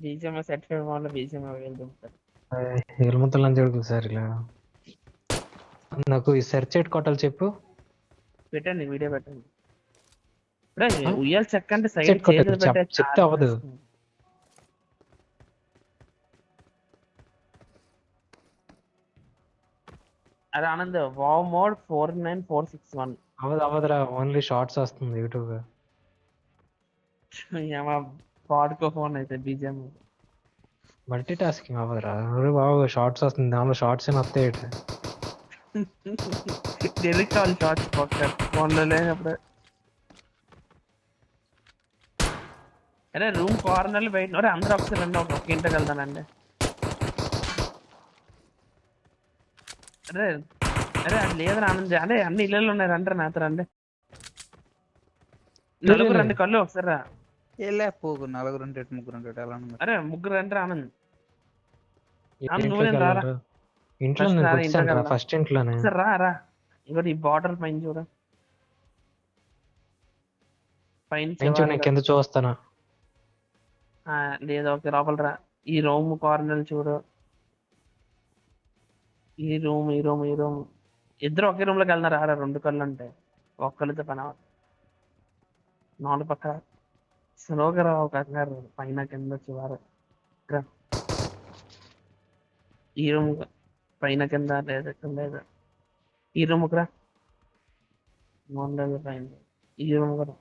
బీజేఎం సర్టిఫైడ్ వాళ్ళ బీజేఎం వెళ్తుంటారు. ఎలుమంతలు అని జరుగుతుంది సార్ ఇలా. నాకు ఈ సెర్చ్ ఎట్ కొట్టాలి చెప్పు. పెట్టండి వీడియో పెట్టండి. ఇప్పుడే ఉయ్యాల చెక్క అంటే సైడ్ చెక్ కొట్టదు, చేతులు పెట్టే చెప్తే అవ్వదు. అదే ఆనంద్ వావ్ మోడ్ 49461 అవ్వదురా, ఓన్లీ షార్ట్స్ వస్తుంది యూట్యూబ్. పాడుకో ఫోన్ అయితే బీజేఎం మల్టీ టాస్కింగ్ అవ్వదురా. అరే బాబు షార్ట్స్ వస్తుంది, దానిలో షార్ట్స్ ఏమి వస్తాయి. డెలిట్ కావాలి షార్ట్స్ పక్క ఫోన్లో లేనప్పుడు. అరే రూమ్ కార్నర్లు బయట, అరే అందరూ ఒకసారి రండి, ఒక ఇంటికి వెళ్తానండి. అరే అరే అది లేదు ఆనంద్, అదే అన్ని ఇళ్ళలో ఉన్నాయి, రండి నాతో రండి. నలుగురు రండి, కళ్ళు ఒకసారి రా. పోగు 4 ఉంటాడు 3 ఉంటాడు ఎలా ఉన్నారు? అరే ముగ్గురు రండి రా ఆనంద్. ఇంట్లోకి నువ్వు నేను రారా. వెళ్ళాలి. ఇంట్లో First నేను రారా, కూర్చుంటా ఇంట్లోకి వెళ్దాం. ఫస్ట్ ఇంట్లోనే. ఒకసారి రా రా, ఇంకోటి ఈ బార్డర్ పైన చూడ, పైన నేను చూడు, నేను కింద చూస్తాను. లేదు ఓకే లోపల రా. ఈ రూమ్ కార్నర్ చూడు, ఈ రూమ్ ఈ రూమ్ ఈ రూమ్. ఇద్దరు ఒకే రూమ్ లోకి వెళ్తున్నారు రా, 2 కళ్ళు ఉంటాయి, ఒక్కళ్ళతో పని అవ్వదు. 4 పక్క స్లోగా రా, ఒక కంగారు పైన కింద చివర. ఈ రూమ్ పైన కింద లేదు, లేదు. ఈ రూమ్ రా, లేదు పైన. ఈ రూమ్ కూడా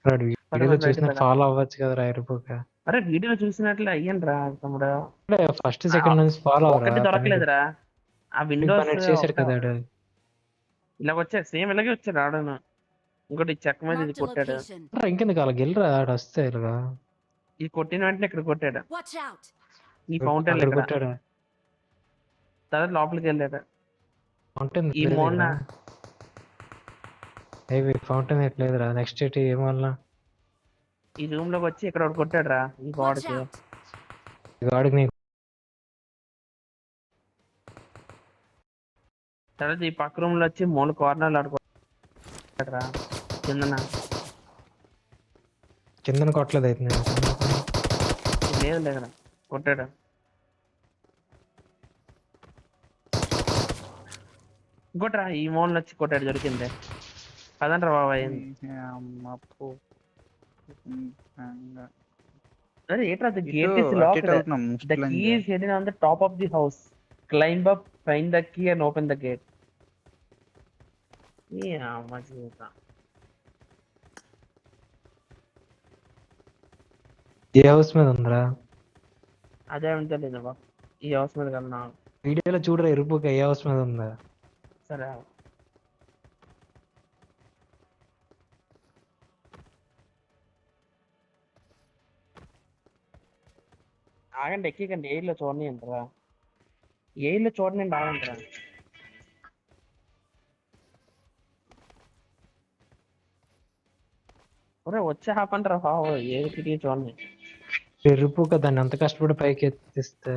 వీడియోలో చూసిన ఫాలో అవ్వచ్చు కదా ఎరుపుక. అరే వీడియో చూసినట్లు అయ్యాను రా తమ్ముడు. ఫస్ట్ సెకండ్ నుంచి ఫాలో ఒకటి దొరకలేదురా, ఆ విండోస్ చేశాడు కదా ఆడు. ఇలా వచ్చాడు, సేమ్ ఇలాగే వచ్చాడు ఆడను. ఇంకోటి చెక్క మీద ఇది Marked a కొట్టాడు, location. ఇంకెందుకు అలా గెలరా ఆడు వస్తే ఇలాగా. ఇది కొట్టిన వెంటనే ఇక్కడ కొట్టాడు, Watch out. ఈ ఫౌంటైన్ అక్కడ ఇక్కడ. కొట్టాడా? తర్వాత లోపలికి వెళ్ళాడు. ఫౌంటైన్ ఈ మోన్న ఫౌంటైన్ ఎట్లేదురా. నెక్స్ట్ ఏంటి ఏమన్నా ఈ రూమ్ లోకి వచ్చి ఇక్కడ ఒకటి కొట్టాడు రా, ఈ Watch గోడకి. out. వాడికి నీకు తర్వాత ఈ పక్క రూమ్ లో వచ్చి మూల కార్నర్లు ఆడుకోడు రా, కిందన కిందన కొట్టలేదు అయితే నేను. లేదు దగ్గర కొట్టాడు. ఇంకోట్రా ఈ మోన్ వచ్చి కొట్టాడు, దొరికింది. పదండ్రా బాబా అయింది. అమ్మప్పు అరే ఏంట్రా, the gate is locked. The key is hidden on the top of the house. Climb up, find the key and open the gate. అమ్మ జీవితం. ఏ హౌస్ మీద ఉందిరా? అదే ఉంటలేదు బాబు, ఈ హౌస్ మీద కన్నా. వీడియోలో చూడరా ఎరుపుక ఏ హౌస్ మీద ఉందా. సరే ఆగండి, ఎక్కికండి, ఎయిర్లో చూడండి అంటారా, ఎయిర్లో చూడండి ఆగంటారా. ఒరే వచ్చే ఆపంటారా బాబు, ఏది తిరిగి చూడండి. ఎరుపుక దాన్ని ఎంత కష్టపడి పైకి ఎత్తిస్తే.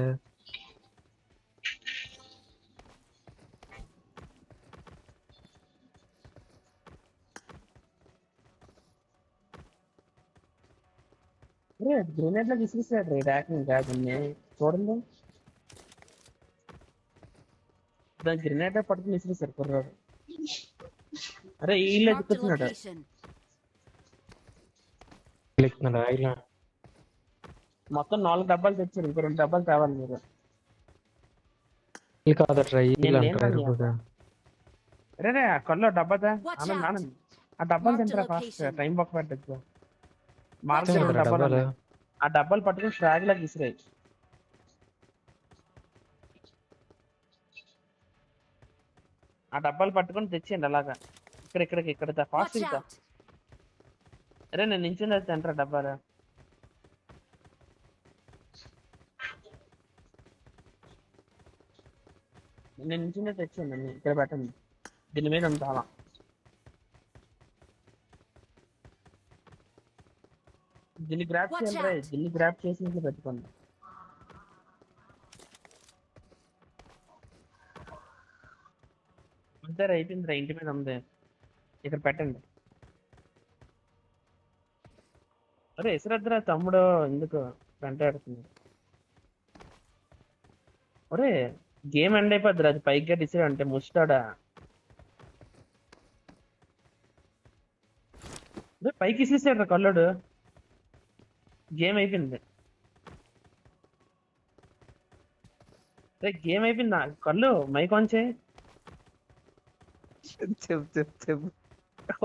గ్రెనేడ్ లో విసిరిస్తాడు రే, ర్యాకింగ్ కాదు చూడండి. దాని గ్రెనేడ్ పట్టుకుని విసిరిస్తాడు కుర్రాడు. అరే ఈ ఇల్లు Marked a ఎత్తుకుతున్నాడు. location. ఎక్కుతున్నాడా ఇలా? మొత్తం 4 డబ్బాలు తెచ్చారు, ఇంకో 2 డబ్బాలు తేవాలి మీరు. ఇల్లు కాదట్రా, ఇల్లు నేను అంటారా లేను ఎరుపుక. అరే రే ఆ కల్లో డబ్బా Watch ఆనంద్ out. ఆనంద్, ఆ డబ్బాలు Marked a తింటారా ఫాస్ట్, location. టైం బాక్ పెట్టచ్చు. మార్కెట్ డబ్బాలు డబ్బాలు ఉన్నాయి. ఆ డబ్బాలు పట్టుకుని ఫ్రాగ్ లాగా విసిరాయి. ఆ డబ్బాలు పట్టుకొని తెచ్చేయండి అలాగా. ఇక్కడ ఫాస్ట్ Watch ఇంకా. out! అరే నేను నించుని తింటారా డబ్బాలు. నేను నించునే తెచ్చేయండి అన్ని. ఇక్కడ పెట్టండి. దీని మీద ఉంటావా? దీన్ని గ్రాప్ Watch చేయండి రా. out. దీన్ని గ్రాప్ చేసి ఇంట్లో పెట్టుకోండి. అంతే అయిపోయిందిరా, ఇంటి మీద ఉంది. ఇక్కడ పెట్టండి. అరే ఇసురద్దురా తమ్ముడు, ఎందుకు వెంటాడుతుంది? ఒరే గేమ్ ఎండ్ అయిపోద్దిరా, అది పైకి గట్టి ఇసురు అంటే ముస్తాడా. పైకి ఇసేసాడు కల్లుడు. గేమ్ అయిపోయింది. గేమ్ అయిపోయింది. కళ్ళు మైక్ ఆన్ చేయి. చెప్పు.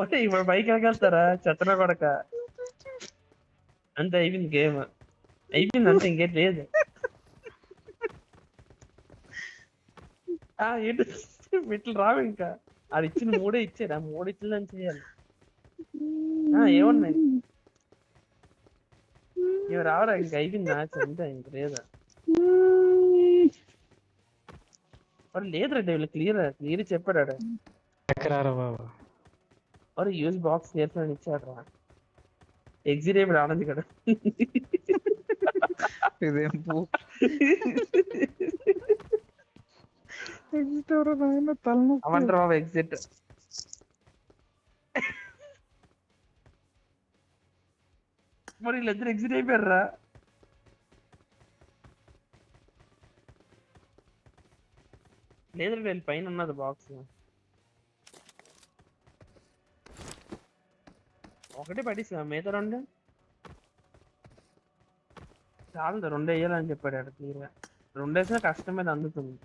ఒరే ఇప్పుడు పైకి వెళ్ళగలుగుతారా చెత్తన కొడక? అంతే అయిపోయింది గేమ్. అయిపోయింది అంతే, ఇంకేం లేదు. ఏంటి ఇట్లు రావు ఇంకా. అది ఇచ్చిన 3 ఇచ్చారు. ఆ 3 ఇచ్చిందని చేయాలి. ఏమున్నాయి ఇవి రావరా? ఇంక అయిపోయింది మ్యాచ్ అంతే, ఇంక లేదా. మరి లేదురా వీళ్ళు క్లియర్ చెప్పాడు ఆడ. ఎక్కరారా బాబు. మరి యూజ్ బాక్స్ చేర్చని ఇచ్చాడు రా. ఎగ్జిట్ అయిపోయి ఆనంద్ ఇక్కడ. ఇదేం ఎగ్జిట్ ఎవరో నాయన తలనొప్పి. అవంటారు బాబు ఎగ్జిట్. మరి వీళ్ళిద్దరు ఎగ్జిట్ అయిపోయారా? లేదు వీళ్ళ పైన ఉన్నది బాక్స్. ఒకటే పడేసా, మిగతా 2 చాలు. 2 వేయాలని చెప్పాడు ఆడ క్లియర్గా. 2 వేసినా కష్టం మీద అందుతుంది.